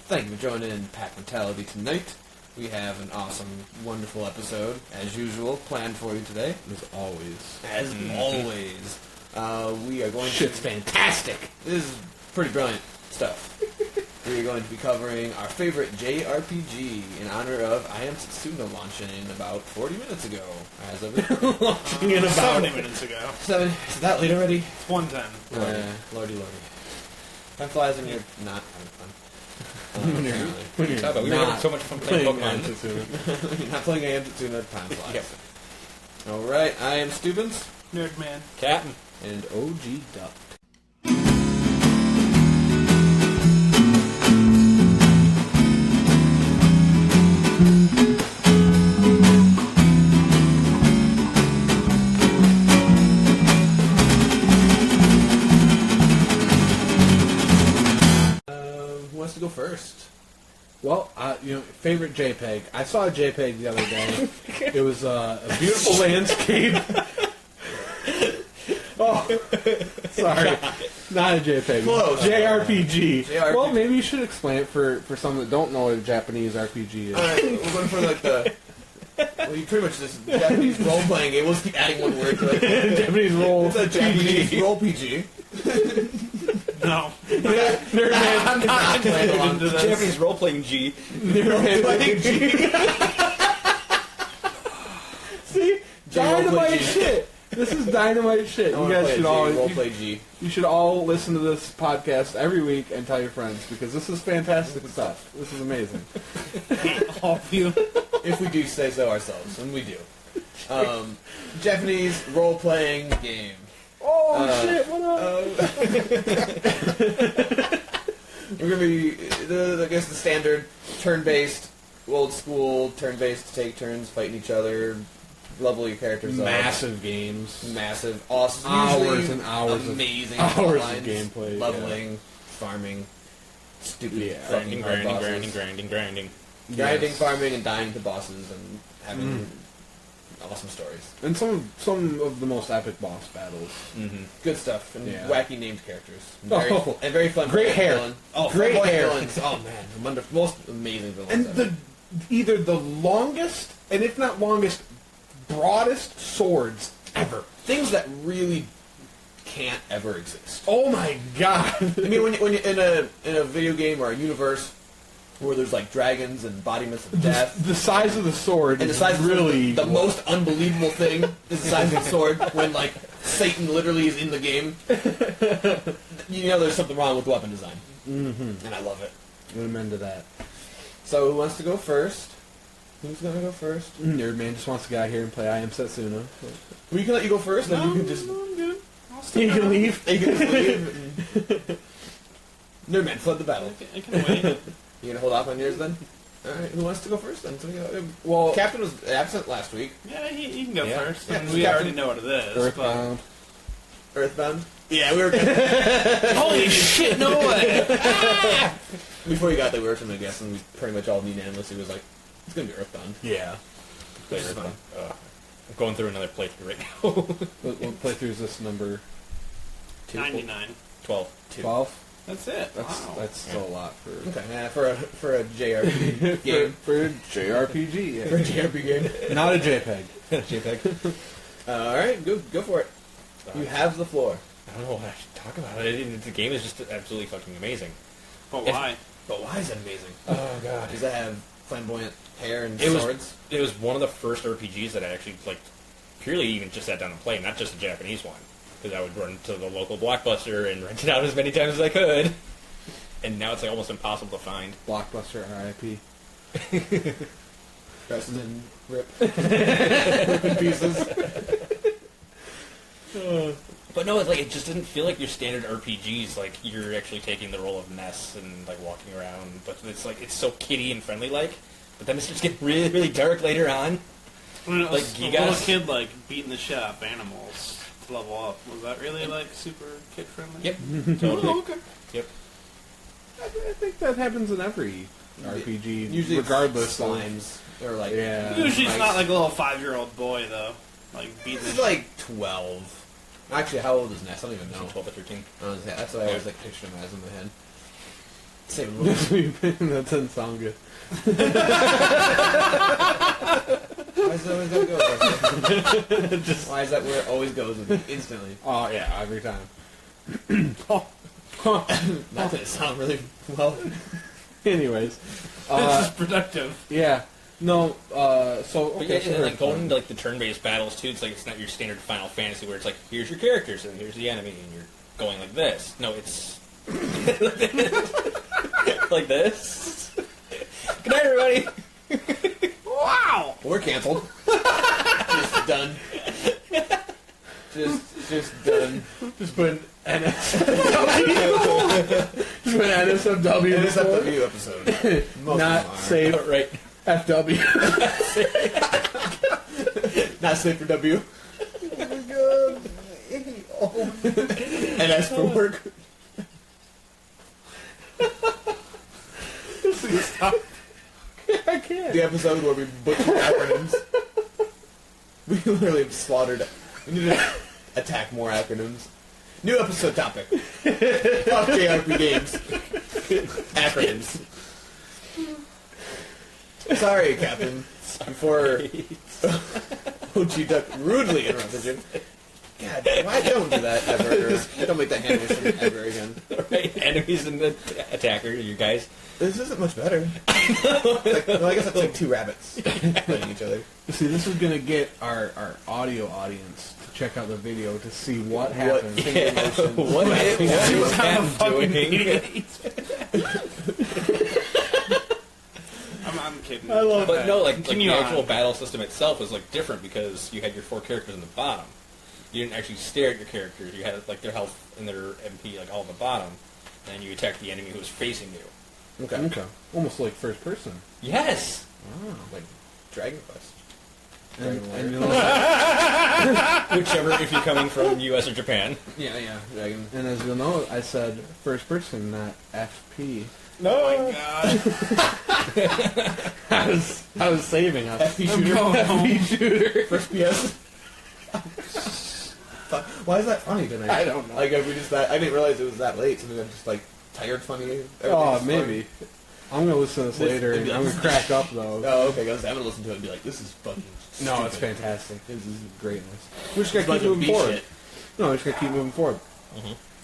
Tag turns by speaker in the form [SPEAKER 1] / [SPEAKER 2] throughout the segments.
[SPEAKER 1] Thank you for joining in Pack Mentality tonight. We have an awesome, wonderful episode, as usual, planned for you today.
[SPEAKER 2] As always.
[SPEAKER 1] As always. We are going
[SPEAKER 2] Shit's fantastic!
[SPEAKER 1] This is pretty brilliant stuff. We are going to be covering our favorite JRPG in honor of I Am Setsuna launching about 40 minutes ago. As of
[SPEAKER 2] Launching in about
[SPEAKER 3] 70 minutes ago.
[SPEAKER 1] 7. Is that late already?
[SPEAKER 3] It's 1:10.
[SPEAKER 1] Lordy. Time flies when you're not having fun.
[SPEAKER 2] when you're
[SPEAKER 4] We were having so much fun playing Pokemon.
[SPEAKER 1] You're not playing I Am Setsuna, time flies.
[SPEAKER 4] Yep.
[SPEAKER 1] Alright, I am Stubens.
[SPEAKER 3] Nerd man.
[SPEAKER 4] Captain.
[SPEAKER 1] And OG Duck. Who wants to go first?
[SPEAKER 2] Well, favorite JPEG. I saw a JPEG the other day. It was a beautiful landscape. Oh, sorry. Not a JPEG.
[SPEAKER 1] Close.
[SPEAKER 2] JRPG. Well,
[SPEAKER 1] JRPG.
[SPEAKER 2] maybe you should explain it for some that don't know what a Japanese RPG is.
[SPEAKER 1] Alright, we're going for like the... Well, you pretty much just Japanese role-playing game. We'll just keep adding one word to it.
[SPEAKER 2] Japanese role.
[SPEAKER 1] It's a Japanese role-PG.
[SPEAKER 3] No.
[SPEAKER 1] I'm not playing along to this.
[SPEAKER 4] Japanese role-playing G.
[SPEAKER 1] Role-playing G.
[SPEAKER 2] See? Dynamite shit! This is dynamite shit. You guys should all
[SPEAKER 1] role-play G.
[SPEAKER 2] you should all listen to this podcast every week and tell your friends because this is fantastic stuff. This is amazing.
[SPEAKER 3] All of you.
[SPEAKER 1] If we do say so ourselves, and we do. Japanese role-playing game.
[SPEAKER 2] Oh shit! What up?
[SPEAKER 1] We're gonna be, I guess, the standard turn-based, old school turn-based, take turns fighting each other, level your characters up.
[SPEAKER 2] Massive games.
[SPEAKER 1] Massive, awesome,
[SPEAKER 2] Hours
[SPEAKER 1] usually
[SPEAKER 2] and hours
[SPEAKER 1] amazing
[SPEAKER 2] of
[SPEAKER 1] plotlines,
[SPEAKER 2] gameplay,
[SPEAKER 1] leveling, farming, stupid fucking
[SPEAKER 4] Grinding,
[SPEAKER 1] hard
[SPEAKER 4] grinding,
[SPEAKER 1] bosses.
[SPEAKER 4] grinding, grinding.
[SPEAKER 1] Grinding,
[SPEAKER 2] Yes.
[SPEAKER 1] farming, and dying to bosses, and having awesome stories.
[SPEAKER 2] And some of the most epic boss battles.
[SPEAKER 4] Mm-hmm.
[SPEAKER 1] Good stuff, and
[SPEAKER 2] Yeah.
[SPEAKER 1] wacky named characters. And
[SPEAKER 2] Oh.
[SPEAKER 1] very fun.
[SPEAKER 2] Great hair.
[SPEAKER 1] Villain. Oh,
[SPEAKER 2] Great
[SPEAKER 1] flamboyant
[SPEAKER 2] hair.
[SPEAKER 1] Villains. Oh man, the most amazing villains.
[SPEAKER 2] And
[SPEAKER 1] ever.
[SPEAKER 2] either the longest, and if not longest, broadest swords ever.
[SPEAKER 1] Things that really can't ever exist.
[SPEAKER 2] Oh my god!
[SPEAKER 1] I mean, when you're in a video game or a universe where there's like dragons and embodiments of death,
[SPEAKER 2] The size of the sword
[SPEAKER 1] and the
[SPEAKER 2] is
[SPEAKER 1] size
[SPEAKER 2] really
[SPEAKER 1] of the most unbelievable thing is the size of the sword when like Satan literally is in the game. You know, there's something wrong with weapon design, and I love it.
[SPEAKER 2] Amen to that.
[SPEAKER 1] So, who wants to go first? Who's gonna go first?
[SPEAKER 2] Nerdman just wants to get out here and play I Am Setsuna.
[SPEAKER 1] We can let you go first, then
[SPEAKER 3] No,
[SPEAKER 1] you can just
[SPEAKER 3] I'm good. I'll
[SPEAKER 2] You
[SPEAKER 3] stick
[SPEAKER 2] can
[SPEAKER 3] around.
[SPEAKER 2] leave.
[SPEAKER 1] you can just leave. Nerdman, flood the battle.
[SPEAKER 3] I can wait.
[SPEAKER 1] You gonna hold off on yours then? Alright, who wants to go first then? So
[SPEAKER 2] Well,
[SPEAKER 1] Captain was absent last week.
[SPEAKER 3] Yeah, he can go
[SPEAKER 4] Yeah.
[SPEAKER 3] first.
[SPEAKER 1] Yeah,
[SPEAKER 3] And we
[SPEAKER 1] Captain-
[SPEAKER 3] already know what it is. But...
[SPEAKER 2] Earthbound.
[SPEAKER 1] Earthbound? Yeah, we were
[SPEAKER 3] Holy shit, no way!
[SPEAKER 1] before you got there we were gonna guess and we pretty much all unanimously was like, it's gonna be Earthbound.
[SPEAKER 2] Yeah.
[SPEAKER 1] Which is fine.
[SPEAKER 4] I'm going through another playthrough right now.
[SPEAKER 2] What playthrough is this number?
[SPEAKER 3] 99.
[SPEAKER 4] 12.
[SPEAKER 2] 12?
[SPEAKER 3] That's it. Wow.
[SPEAKER 2] That's still a lot for
[SPEAKER 1] Okay, yeah, for a JRPG game.
[SPEAKER 2] for a JRPG. Yeah.
[SPEAKER 1] For a JRPG game.
[SPEAKER 2] Not a JPEG.
[SPEAKER 4] JPEG.
[SPEAKER 1] Alright, go for it. You have the floor.
[SPEAKER 4] I don't know what I should talk about. The game is just absolutely fucking amazing.
[SPEAKER 3] But why?
[SPEAKER 1] But why is it amazing?
[SPEAKER 4] Oh god.
[SPEAKER 1] Does that have flamboyant hair and
[SPEAKER 4] It was-
[SPEAKER 1] swords?
[SPEAKER 4] It was one of the first RPGs that I actually, like, purely even just sat down and played, not just the Japanese one. Because I would run to the local Blockbuster and rent it out as many times as I could. And now it's like almost impossible to find.
[SPEAKER 2] Blockbuster RIP.
[SPEAKER 1] Rest in rip. Rip in pieces.
[SPEAKER 4] But no, it's like it just didn't feel like your standard RPGs. Like you're actually taking the role of Ness and like walking around. But it's like it's so kiddie and friendly like. But then it's just getting really, really dark later on.
[SPEAKER 3] When it
[SPEAKER 4] Like,
[SPEAKER 3] was
[SPEAKER 4] you
[SPEAKER 3] a little
[SPEAKER 4] guys-
[SPEAKER 3] kid, like, beating the shit out of animals to level up, was that really, like, super kid-friendly?
[SPEAKER 4] Yep,
[SPEAKER 3] Oh,
[SPEAKER 4] totally.
[SPEAKER 3] okay.
[SPEAKER 4] Yep.
[SPEAKER 2] I think that happens in every RPG,
[SPEAKER 1] Usually
[SPEAKER 2] regardless of...
[SPEAKER 1] slimes. Or like...
[SPEAKER 2] Yeah.
[SPEAKER 3] Usually it's
[SPEAKER 1] mice.
[SPEAKER 3] not like a little 5-year-old boy, though. Like, beating
[SPEAKER 1] This
[SPEAKER 3] the
[SPEAKER 1] is like 12. Actually, how old is Ness? I don't even know.
[SPEAKER 4] 12 or 13.
[SPEAKER 1] That's what I always like picture him as in my head. Same movie.
[SPEAKER 2] That doesn't sound good.
[SPEAKER 1] Why is it always gotta go with us? Why is that where it always goes with me instantly?
[SPEAKER 2] Oh, yeah, every time.
[SPEAKER 1] That didn't sound really well.
[SPEAKER 2] Anyways.
[SPEAKER 3] This is productive.
[SPEAKER 2] Yeah. No, so,
[SPEAKER 4] But
[SPEAKER 2] okay.
[SPEAKER 4] yeah,
[SPEAKER 2] so
[SPEAKER 4] and like going into like the turn-based battles too, it's like it's not your standard Final Fantasy where it's like here's your characters and here's the enemy and you're going like this. No, it's like this. Good night, everybody.
[SPEAKER 3] Wow!
[SPEAKER 1] We're canceled. Just done. Just done.
[SPEAKER 2] Just put an NSFW. Just put an NSFW.
[SPEAKER 1] NSFW episode. Most
[SPEAKER 2] Not
[SPEAKER 1] of them are.
[SPEAKER 2] safe.
[SPEAKER 4] Right.
[SPEAKER 2] FW.
[SPEAKER 1] Not safe for W. Oh my god. NS for work.
[SPEAKER 2] Stop. I can't.
[SPEAKER 1] The episode where we butchered acronyms. We literally have slaughtered. We need to attack more acronyms. New episode topic. Fuck JRPGames. Acronyms. Sorry, Captain. Before OG Duck rudely interrupted you. God, why don't do that ever? Don't make that hand motion ever again.
[SPEAKER 4] Right. Enemies and the attacker, you guys.
[SPEAKER 1] This isn't much better. Like, well, I guess that's like two rabbits fighting each other.
[SPEAKER 2] See, this is going to get our audio audience to check out the video to see what happened.
[SPEAKER 1] Finger motions.
[SPEAKER 4] What is
[SPEAKER 3] I'm a
[SPEAKER 4] Captain
[SPEAKER 3] fucking
[SPEAKER 4] doing?
[SPEAKER 3] idiot. I'm kidding.
[SPEAKER 2] I love
[SPEAKER 4] But no, like the
[SPEAKER 3] Continue
[SPEAKER 4] actual
[SPEAKER 3] on.
[SPEAKER 4] battle system itself was like different because you had your 4 characters in the bottom. You didn't actually stare at your characters. You had like their health and their MP like all at the bottom, and you attacked the enemy who was facing you.
[SPEAKER 2] Okay. Almost like first person.
[SPEAKER 4] Yes.
[SPEAKER 1] Like Dragon Quest.
[SPEAKER 2] And,
[SPEAKER 1] Dragon
[SPEAKER 2] and, you
[SPEAKER 1] Warrior.
[SPEAKER 2] know,
[SPEAKER 4] Whichever, if you're coming from U.S. or Japan.
[SPEAKER 1] Yeah, Dragon.
[SPEAKER 2] and as you'll know, I said first person, not FP.
[SPEAKER 3] Oh my god.
[SPEAKER 2] I was saving us.
[SPEAKER 1] FP shooter.
[SPEAKER 3] going home.
[SPEAKER 2] FP shooter.
[SPEAKER 1] First PS. Fuck. Why is that funny tonight?
[SPEAKER 2] I don't know.
[SPEAKER 1] Like, I didn't realize it was that late, so maybe I'm just like tired funny.
[SPEAKER 2] Oh,
[SPEAKER 1] Everything's
[SPEAKER 2] maybe. I'm gonna listen to this later, and I'm gonna crack up though.
[SPEAKER 1] funny. Oh, okay, guys. I'm gonna listen to it and be like, this is fucking.
[SPEAKER 2] No, it's
[SPEAKER 1] stupid.
[SPEAKER 2] fantastic. This is greatness. We're just
[SPEAKER 1] It's
[SPEAKER 2] gonna
[SPEAKER 1] a
[SPEAKER 2] keep
[SPEAKER 1] bunch of
[SPEAKER 2] moving
[SPEAKER 1] B
[SPEAKER 2] forward.
[SPEAKER 1] shit.
[SPEAKER 2] No, we're just gonna keep moving forward.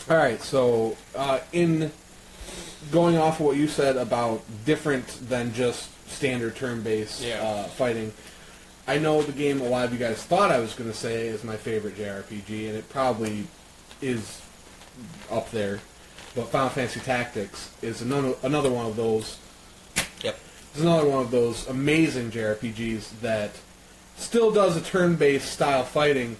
[SPEAKER 2] All right, so in going off of what you said about different than just standard turn-based
[SPEAKER 4] Yeah.
[SPEAKER 2] fighting, I know the game a lot of you guys thought I was going to say is my favorite JRPG, and it probably is up there. But Final Fantasy Tactics is another one of those.
[SPEAKER 4] Yep.
[SPEAKER 2] It's another one of those amazing JRPGs that still does a turn-based style fighting,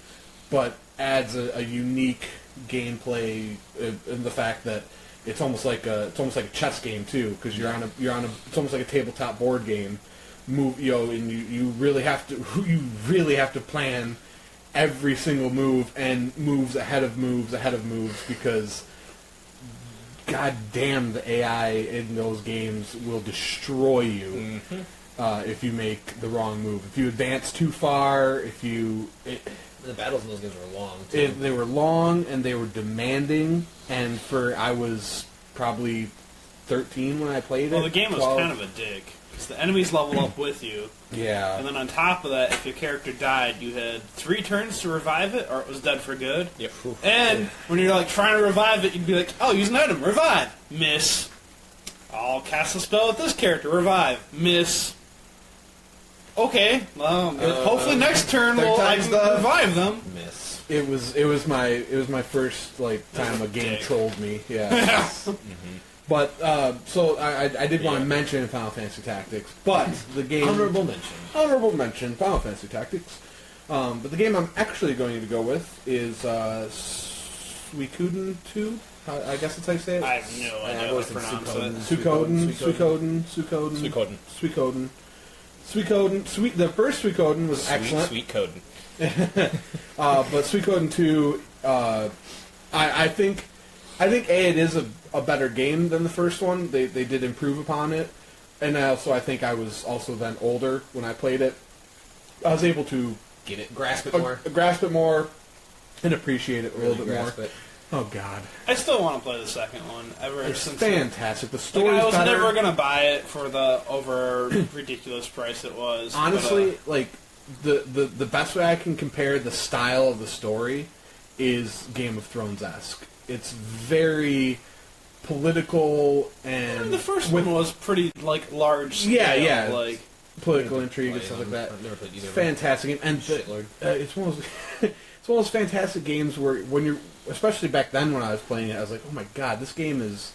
[SPEAKER 2] but adds a unique gameplay in the fact that it's almost like a chess game too, because you're on a it's almost like a tabletop board game. And you really have to plan every single move and moves ahead of moves because god damn the AI in those games will destroy you if you make the wrong move. If you advance too far,
[SPEAKER 1] The battles in those games were long, too.
[SPEAKER 2] they were long and they were demanding, and I was probably 13 when I played it.
[SPEAKER 3] Well, the game was
[SPEAKER 2] 12.
[SPEAKER 3] kind of a dick. Because the enemies level up with you,
[SPEAKER 2] Yeah.
[SPEAKER 3] and then on top of that, if your character died, you had 3 turns to revive it, or it was dead for good.
[SPEAKER 4] Yep.
[SPEAKER 3] And when you're like trying to revive it, you'd be like, "Oh, use an item, revive, miss. I'll cast a spell with this character, revive, miss. Okay, well, hopefully next turn
[SPEAKER 1] third
[SPEAKER 3] I
[SPEAKER 1] time's
[SPEAKER 3] can
[SPEAKER 1] the-
[SPEAKER 3] revive them."
[SPEAKER 1] Miss.
[SPEAKER 2] It was my first time a game
[SPEAKER 3] dick.
[SPEAKER 2] trolled me. Yeah. But so I did want to mention Final Fantasy Tactics, but the game
[SPEAKER 1] Honorable mention.
[SPEAKER 2] Final Fantasy Tactics. But the game I'm actually going to go with is Suikoden 2. I guess that's how you say it.
[SPEAKER 3] I have no
[SPEAKER 1] I
[SPEAKER 3] idea
[SPEAKER 1] always
[SPEAKER 3] how to
[SPEAKER 1] think
[SPEAKER 3] pronounce
[SPEAKER 1] Suikoden.
[SPEAKER 3] it.
[SPEAKER 2] Suikoden. The first Suikoden was excellent.
[SPEAKER 4] Sweet code.
[SPEAKER 2] But Suikoden 2, I think it is a better game than the first one. They did improve upon it, and I think I was also then older when I played it. I was able to
[SPEAKER 1] Get it. Grasp it more.
[SPEAKER 2] grasp it more and appreciate it a
[SPEAKER 1] Really
[SPEAKER 2] little bit more.
[SPEAKER 1] grasp it.
[SPEAKER 2] Oh God,
[SPEAKER 3] I still want to play the second one.
[SPEAKER 2] it's
[SPEAKER 3] Since
[SPEAKER 2] fantastic. The
[SPEAKER 3] like,
[SPEAKER 2] story's
[SPEAKER 3] I was
[SPEAKER 2] better.
[SPEAKER 3] never gonna buy it for the over ridiculous price it was.
[SPEAKER 2] Honestly, like the best way I can compare the style of the story is Game of Thrones-esque. It's very political and
[SPEAKER 3] the first
[SPEAKER 2] with
[SPEAKER 3] one was pretty like large scale.
[SPEAKER 2] Yeah.
[SPEAKER 3] Like
[SPEAKER 2] political intrigue and stuff like that.
[SPEAKER 1] I've never played
[SPEAKER 2] It's
[SPEAKER 1] either.
[SPEAKER 2] fantastic game, and
[SPEAKER 1] Shitlord.
[SPEAKER 2] it's one of those it's one of those fantastic games where when you're, especially back then when I was playing it, I was like, oh my God, this game is.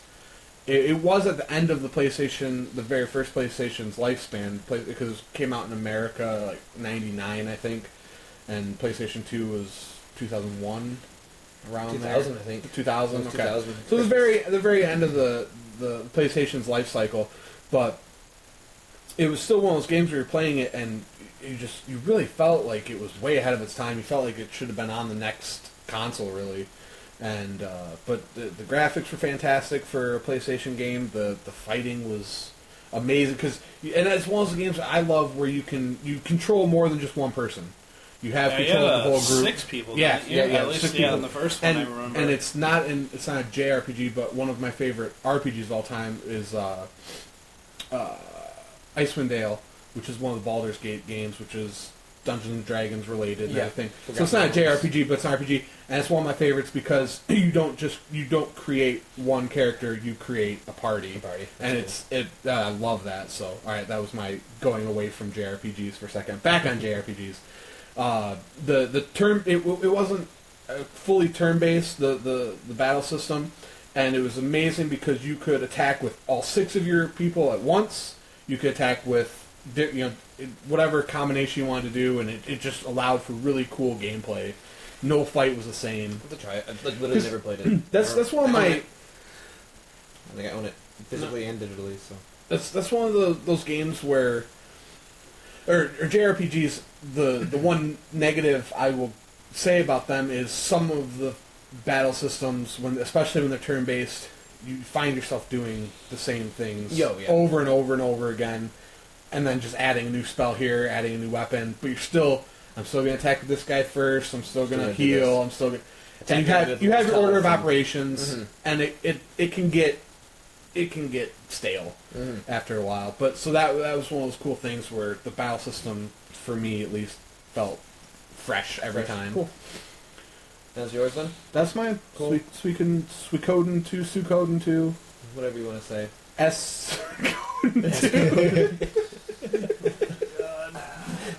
[SPEAKER 2] It was at the end of the PlayStation, the very first PlayStation's lifespan, because it came out in America like '99, I think, and PlayStation 2 was 2001, around
[SPEAKER 1] 2000,
[SPEAKER 2] there.
[SPEAKER 1] I think.
[SPEAKER 2] 2000,
[SPEAKER 1] It was
[SPEAKER 2] okay.
[SPEAKER 1] 2000.
[SPEAKER 2] So it was the very end of the PlayStation's life cycle, but it was still one of those games where you're playing it and you really felt like it was way ahead of its time. You felt like it should have been on the next console, really. And but the graphics were fantastic for a PlayStation game. The fighting was amazing and it's one of those games that I love where you control more than just one person. You have control of the whole group.
[SPEAKER 3] 6 people.
[SPEAKER 2] Yeah,
[SPEAKER 3] didn't you?
[SPEAKER 2] yeah,
[SPEAKER 3] At least,
[SPEAKER 2] 6
[SPEAKER 3] yeah,
[SPEAKER 2] people.
[SPEAKER 3] in the first one, I remember.
[SPEAKER 2] And it's not a JRPG, but one of my favorite RPGs of all time is Icewind Dale, which is one of the Baldur's Gate games, which is Dungeons and Dragons related and
[SPEAKER 1] Yeah.
[SPEAKER 2] everything. So it's not a JRPG, but it's an RPG, and it's one of my favorites because you don't create one character, you create a party. And I love that. So all right, that was my going away from JRPGs for a second. Back on JRPGs. It wasn't fully turn based, the battle system, and it was amazing because you could attack with all 6 of your people at once. You could attack with whatever combination you wanted to do, and it just allowed for really cool gameplay. No fight was the same.
[SPEAKER 1] I have to try it. I've literally never played it.
[SPEAKER 2] That's one of my.
[SPEAKER 1] I think I own it physically and digitally. So
[SPEAKER 2] That's one of those games where, or JRPGs. The one negative I will say about them is some of the battle systems, especially when they're turn based, you find yourself doing the same things over and over and over again, and then just adding a new spell here, adding a new weapon. But I'm still going to attack this guy first. I'm still going to heal. I'm still going. And you have your order of operations, and it can get stale after a while. But so that was one of those cool things where the battle system, for me at least, felt fresh every time.
[SPEAKER 1] Cool. That's yours then?
[SPEAKER 2] That's mine.
[SPEAKER 1] Cool.
[SPEAKER 2] Suikoden 2, Suikoden 2.
[SPEAKER 1] Whatever you want to say.
[SPEAKER 2] Suikoden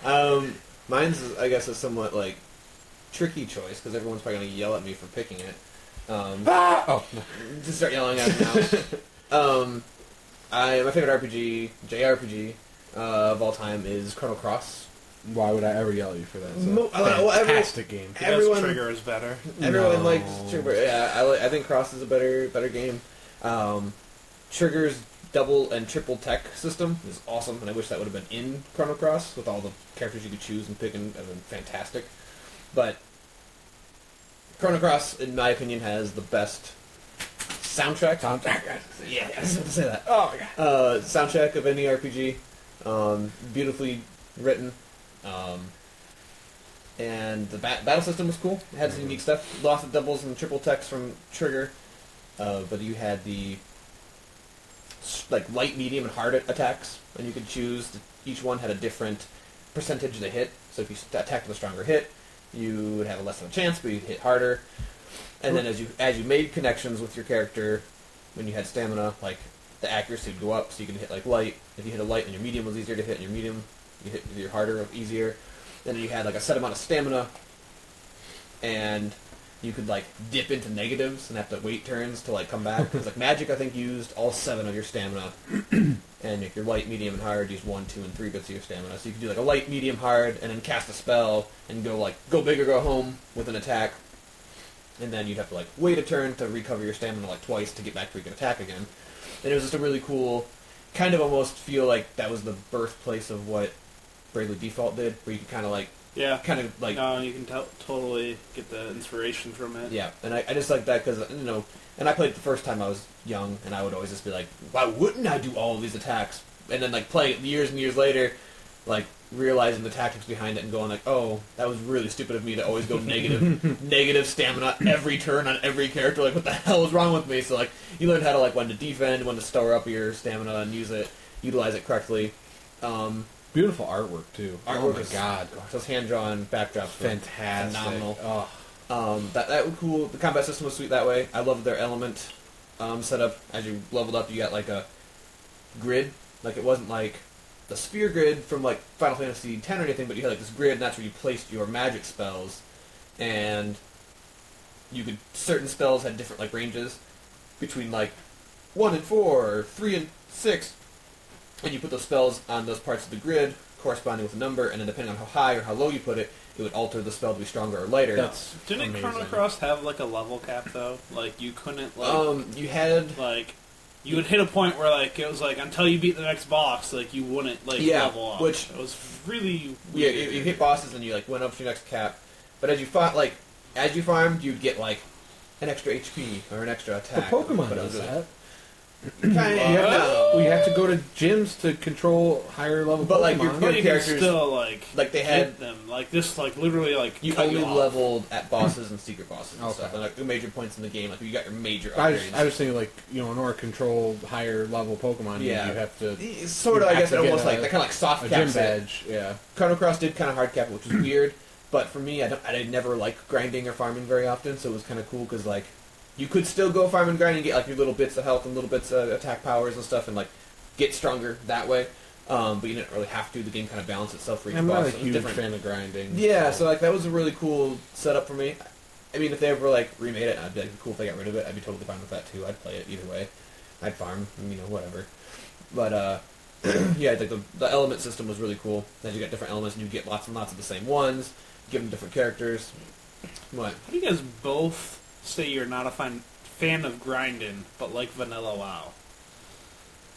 [SPEAKER 2] 2.
[SPEAKER 1] Mine's, I guess, a somewhat, like, tricky choice, because everyone's probably going to yell at me for picking it. Just start yelling at me now. My favorite RPG, JRPG, of all time is Chrono Cross.
[SPEAKER 2] Why would I ever yell at you for that? It's a fantastic game.
[SPEAKER 3] Everyone, Trigger is better.
[SPEAKER 1] Everyone likes Trigger. Yeah, I think Cross is a better game. Trigger's double and triple tech system is awesome, and I wish that would have been in Chrono Cross with all the characters you could choose and pick, and fantastic. But Chrono Cross, in my opinion, has the best soundtrack. Yeah, I was about to say that.
[SPEAKER 2] Oh my god.
[SPEAKER 1] Soundtrack of any RPG. Beautifully written. And the battle system was cool. It had some unique stuff. Lots of doubles and triple techs from Trigger. But you had the light, medium, and hard attacks, and you could choose. Each one had a different percentage of the hit. So if you attacked with a stronger hit, you would have a less of a chance, but you'd hit harder. And then as you made connections with your character, when you had stamina, like the accuracy would go up, so you could hit like light. If you hit a light, then your medium was easier to hit, and your medium you hit your harder easier. Then you had like a set amount of stamina, and you could like dip into negatives and have to wait turns to like come back. Because like magic, I think used all 7 of your stamina, and if your light, medium, and hard used 1, 2, and 3 bits of your stamina. So you could do like a light, medium, hard, and then cast a spell and go big or go home with an attack. And then you'd have to like wait a turn to recover your stamina like twice to get back to where you can attack again. And it was just a really cool, kind of almost feel like that was the birthplace of what Bravely Default did, where you could kind of like
[SPEAKER 3] no, you can totally get the inspiration from it.
[SPEAKER 1] Yeah, and I just like that because, and I played it the first time I was young, and I would always just be like, why wouldn't I do all of these attacks? And then, like, playing it years and years later, like realizing the tactics behind it and going like, oh, that was really stupid of me to always go negative stamina every turn on every character. Like, what the hell is wrong with me? So like, you learn how to like when to defend, when to store up your stamina and utilize it correctly.
[SPEAKER 2] Beautiful artwork too. Oh my god,
[SPEAKER 1] those hand drawn backdrops,
[SPEAKER 2] fantastic,
[SPEAKER 1] phenomenal. That was cool. The combat system was sweet that way. I loved their element setup. As you leveled up, you got like a grid. Like, it wasn't like the sphere grid from like Final Fantasy X or anything, but you had like this grid, and that's where you placed your magic spells. And you could, certain spells had different like ranges between like 1 and 4, or 3 and 6, and you put those spells on those parts of the grid corresponding with a number, and then depending on how high or how low you put it, it would alter the spell to be stronger or lighter.
[SPEAKER 3] Didn't Chrono Cross have like a level cap though? Like, you couldn't like
[SPEAKER 1] you had
[SPEAKER 3] like. You would hit a point where, like, it was like, until you beat the next boss, like, you wouldn't, like, level up.
[SPEAKER 1] Which,
[SPEAKER 3] it was really
[SPEAKER 1] weird.
[SPEAKER 3] weird.
[SPEAKER 1] You hit bosses and you, like, went up to your next cap. But as you fought, like, as you farmed, you'd get, like, an extra HP or an extra
[SPEAKER 2] The
[SPEAKER 1] attack.
[SPEAKER 2] Pokemon
[SPEAKER 1] But it
[SPEAKER 2] does
[SPEAKER 1] was
[SPEAKER 2] that.
[SPEAKER 1] No.
[SPEAKER 2] You have to go to gyms to control higher level
[SPEAKER 1] But,
[SPEAKER 2] Pokemon.
[SPEAKER 1] like, your
[SPEAKER 3] But you can
[SPEAKER 1] characters,
[SPEAKER 3] still, like
[SPEAKER 1] they had,
[SPEAKER 3] hit them. Like, this, like, literally, like,
[SPEAKER 1] you
[SPEAKER 3] cut
[SPEAKER 1] only
[SPEAKER 3] you off.
[SPEAKER 1] leveled at bosses and secret bosses and
[SPEAKER 2] Okay.
[SPEAKER 1] stuff. And, like, the major points in the game, like, you got your major
[SPEAKER 2] I
[SPEAKER 1] upgrades.
[SPEAKER 2] was thinking, like, you know, in order to control higher level Pokemon,
[SPEAKER 1] Yeah.
[SPEAKER 2] you have to
[SPEAKER 1] Sort of,
[SPEAKER 2] you
[SPEAKER 1] I guess,
[SPEAKER 2] have to
[SPEAKER 1] almost
[SPEAKER 2] get
[SPEAKER 1] like, that kind of like soft
[SPEAKER 2] a
[SPEAKER 1] cap
[SPEAKER 2] gym
[SPEAKER 1] set.
[SPEAKER 2] badge. Yeah.
[SPEAKER 1] Chrono Cross did kind of hard cap it, which was weird. But for me, I never liked grinding or farming very often, so it was kind of cool because, like, you could still go farm and grind and get, like, your little bits of health and little bits of attack powers and stuff and, like, get stronger that way. But you didn't really have to. The game kind of balanced itself for each
[SPEAKER 2] I'm
[SPEAKER 1] boss.
[SPEAKER 2] not a
[SPEAKER 1] It was
[SPEAKER 2] huge
[SPEAKER 1] different.
[SPEAKER 2] fan of grinding.
[SPEAKER 1] Yeah, so, like, that was a really cool setup for me. I mean, if they ever, like, remade it, I'd be like, cool if they got rid of it. I'd be totally fine with that, too. I'd play it either way. I'd farm, you know, whatever. But, yeah, like, the element system was really cool. As you got different elements, and you get lots and lots of the same ones, give them different characters. What?
[SPEAKER 3] How do you guys both say you're not a fan of grinding, but like Vanilla WoW?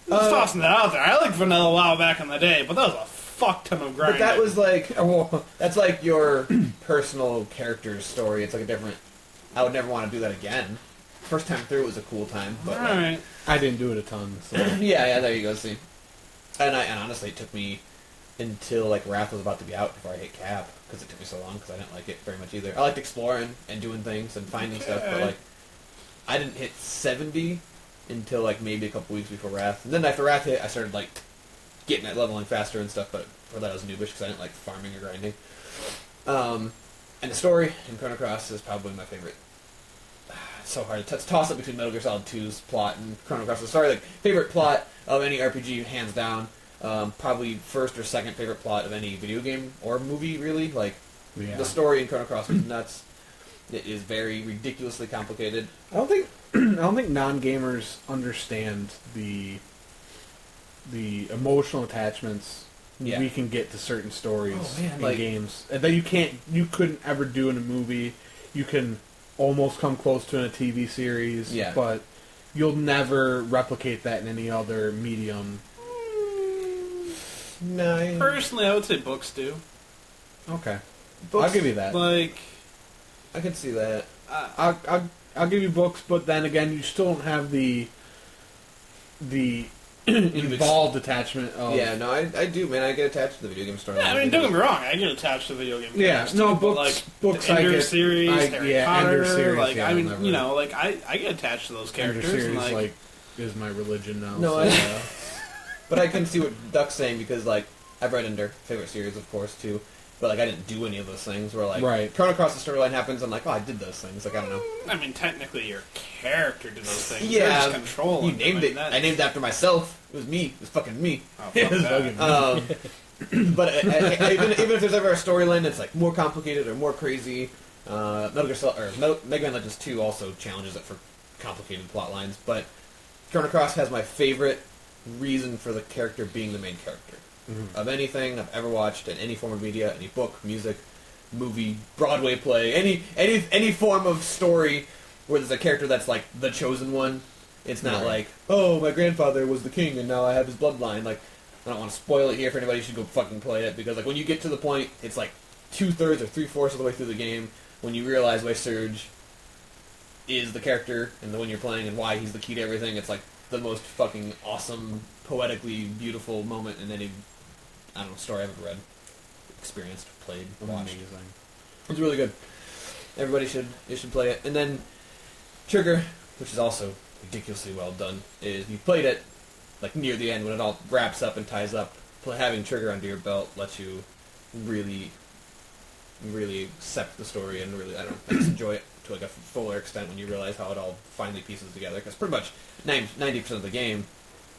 [SPEAKER 3] Just tossing that out there. I liked Vanilla WoW back in the day, but that was a fuck ton of grinding.
[SPEAKER 1] But that was like, well, that's like your personal character's story. It's like a different. I would never want to do that again. First time through, it was a cool time. But like,
[SPEAKER 3] Alright.
[SPEAKER 2] I didn't do it a ton. So.
[SPEAKER 1] yeah, there you go. See, and honestly, it took me until like Wrath was about to be out before I hit cap because it took me so long because I didn't like it very much either. I liked exploring and doing things and finding stuff, but like I didn't hit 70 until like maybe a couple weeks before Wrath. And then after Wrath hit, I started like getting at leveling faster and stuff. But for that, I was noobish because I didn't like farming or grinding. And the story in Chrono Cross is probably my favorite. It's so hard. It's a toss-up between Metal Gear Solid 2's plot and Chrono Cross's story. Like, favorite plot of any RPG, hands down. Probably first or second favorite plot of any video game or movie, really. Like, the story in Chrono Cross was nuts. It is very ridiculously complicated.
[SPEAKER 2] I don't think non-gamers understand the emotional attachments we can get to certain stories in games that you couldn't ever do in a movie. You can almost come close to in a TV series, but you'll never replicate that in any other medium.
[SPEAKER 1] No.
[SPEAKER 3] Personally, I would say books do.
[SPEAKER 2] Okay,
[SPEAKER 1] Books,
[SPEAKER 2] I'll give you that.
[SPEAKER 3] Like,
[SPEAKER 1] I can see that.
[SPEAKER 2] I'll give you books, but then again, you still don't have the involved attachment of...
[SPEAKER 1] Yeah, no, I do, man. I get attached to the video game story.
[SPEAKER 3] yeah, I mean, don't get me wrong. I get attached to video games.
[SPEAKER 2] Yeah,
[SPEAKER 3] games
[SPEAKER 2] no,
[SPEAKER 3] too, but,
[SPEAKER 2] books-
[SPEAKER 3] like,
[SPEAKER 2] books
[SPEAKER 3] the
[SPEAKER 2] I
[SPEAKER 3] Ender
[SPEAKER 2] get-
[SPEAKER 3] series, Harry Potter,
[SPEAKER 2] Ender series,
[SPEAKER 3] like,
[SPEAKER 2] yeah,
[SPEAKER 3] I mean,
[SPEAKER 2] never-
[SPEAKER 3] you know, like, I get attached to those
[SPEAKER 2] Ender
[SPEAKER 3] characters.
[SPEAKER 2] series,
[SPEAKER 3] And, like,
[SPEAKER 2] is my religion now.
[SPEAKER 1] No,
[SPEAKER 2] so,
[SPEAKER 1] I- But I can see what Duck's saying because, like, I've read Ender, favorite series, of course, too. But, like, I didn't do any of those things where, like,
[SPEAKER 2] Right.
[SPEAKER 1] Chrono Cross the storyline happens, I'm like, oh, I did those things. Like, I don't know.
[SPEAKER 3] I mean, technically, your character did those things.
[SPEAKER 1] Yeah,
[SPEAKER 3] You're just controlling
[SPEAKER 1] You named
[SPEAKER 3] them.
[SPEAKER 1] it.
[SPEAKER 3] I mean,
[SPEAKER 1] I named it after myself. It was me. It was fucking me.
[SPEAKER 3] Oh, fuck that.
[SPEAKER 1] But even if there's ever a storyline that's, like, more complicated or more crazy, Metal Gear Solid, or Mega Man Legends 2 also challenges it for complicated plot lines. But Chrono Cross has my favorite reason for the character being the main character. Of anything I've ever watched in any form of media, any book, music, movie, Broadway play, any form of story where there's a character that's like the chosen one. It's not like, oh, my grandfather was the king and now I have his bloodline. Like, I don't want to spoil it here for anybody who should go fucking play it because like when you get to the point, it's like 2/3 or 3/4 of the way through the game when you realize why Surge is the character and the one you're playing and why he's the key to everything. It's like the most fucking awesome, poetically beautiful moment in any I don't know, story I've ever read, experienced, played, watched.
[SPEAKER 2] Amazing.
[SPEAKER 1] It's really good. Everybody should play it. And then Trigger, which is also ridiculously well done, is you played it like near the end when it all wraps up and ties up. Having Trigger under your belt lets you really, really accept the story and really, I don't know, just enjoy it to like a fuller extent when you realize how it all finally pieces together. Because pretty much 90% of the game,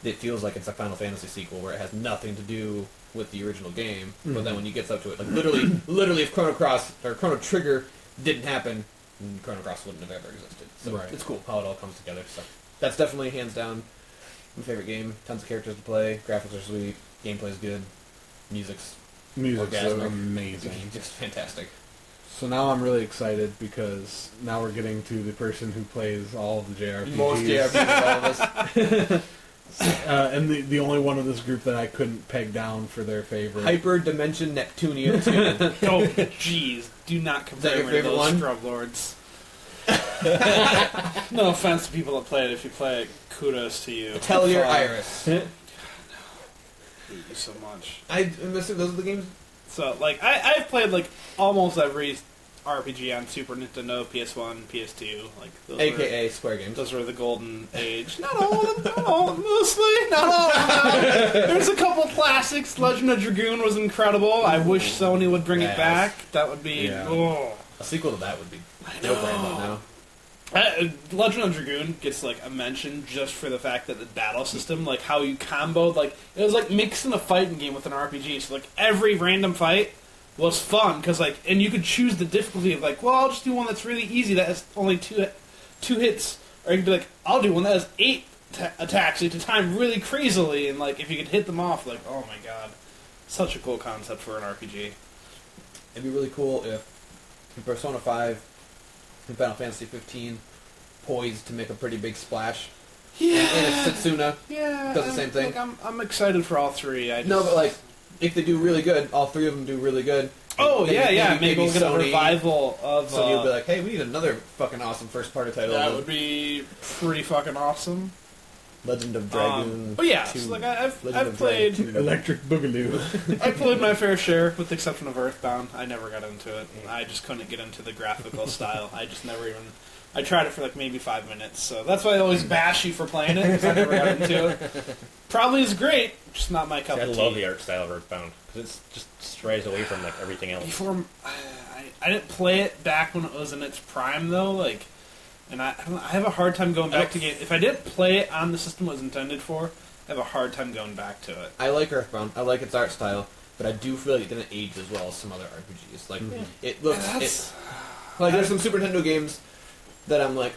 [SPEAKER 1] it feels like it's a Final Fantasy sequel where it has nothing to do with the original game. Mm-hmm. But then when you get up to it, like literally, if Chrono Trigger didn't happen, Chrono Cross wouldn't have ever existed. So It's cool how it all comes together. So that's definitely hands down my favorite game. Tons of characters to play. Graphics are sweet. Gameplay's good. Music's orgasmic.
[SPEAKER 2] Amazing.
[SPEAKER 1] Just fantastic.
[SPEAKER 2] So now I'm really excited because now we're getting to the person who plays all of the JRPGs.
[SPEAKER 1] Most JRPGs, all of us.
[SPEAKER 2] And the only one of this group that I couldn't peg down for their favorite.
[SPEAKER 1] Hyper Dimension Neptunia 2.
[SPEAKER 3] Oh, jeez. Do not compare
[SPEAKER 1] your
[SPEAKER 3] me to
[SPEAKER 1] favorite
[SPEAKER 3] those
[SPEAKER 1] one?
[SPEAKER 3] scrub lords. No offense to people that play it. If you play it, kudos to you.
[SPEAKER 1] Tell your Iris.
[SPEAKER 3] Hate you so much.
[SPEAKER 1] Those are the games.
[SPEAKER 3] So, like, I've played, like, almost every RPG on Super Nintendo, PS1, PS2. Like, those
[SPEAKER 1] AKA Square Games.
[SPEAKER 3] Those were the golden age. Not all of them, mostly. Not all of them. There's a couple classics. Legend of Dragoon was incredible. I wish Sony would bring it back. That would be...
[SPEAKER 2] Yeah.
[SPEAKER 3] Oh.
[SPEAKER 1] A sequel to that would be no brain now.
[SPEAKER 3] Legend of Dragoon gets like a mention just for the fact that the battle system, like how you comboed, like it was like mixing a fighting game with an RPG. So like every random fight was fun because like, and you could choose the difficulty of like, well, I'll just do one that's really easy that has only two hits, or you could be like, I'll do one that has 8 attacks at a time really crazily, and like if you could hit them off, like oh my god, such a cool concept for an RPG.
[SPEAKER 1] It'd be really cool if Persona 5 and Final Fantasy 15 poised to make a pretty big splash.
[SPEAKER 3] Yeah.
[SPEAKER 1] And if Setsuna does the same thing.
[SPEAKER 3] Like, I'm excited for all three.
[SPEAKER 1] No, but like, if they do really good, all three of them do really good.
[SPEAKER 3] Oh, maybe we'll get a
[SPEAKER 1] Sony,
[SPEAKER 3] revival of...
[SPEAKER 1] Sony will be like, hey, we need another fucking awesome first-party title.
[SPEAKER 3] That would be pretty fucking awesome.
[SPEAKER 1] Legend of Dragoon.
[SPEAKER 3] But yeah,
[SPEAKER 1] 2.
[SPEAKER 3] so like I've
[SPEAKER 1] Legend
[SPEAKER 3] played...
[SPEAKER 1] Dragon 2.
[SPEAKER 2] Electric Boogaloo.
[SPEAKER 3] I played my fair share, with the exception of Earthbound. I never got into it. I just couldn't get into the graphical style. I just never even... I tried it for like maybe 5 minutes, so that's why I always bash you for playing it, because I never got into it. Probably is great, just not my cup
[SPEAKER 4] I
[SPEAKER 3] of tea.
[SPEAKER 4] love the art style of Earthbound because it just strays away from like everything else.
[SPEAKER 3] Before, I didn't play it back when it was in its prime, though, like... And I have a hard time going back to game. If I didn't play it on the system it was intended for, I have a hard time going back to it.
[SPEAKER 1] I like Earthbound. I like its art style, but I do feel like it didn't age as well as some other RPGs. Like it looks, like there's some Super Nintendo games that I'm like,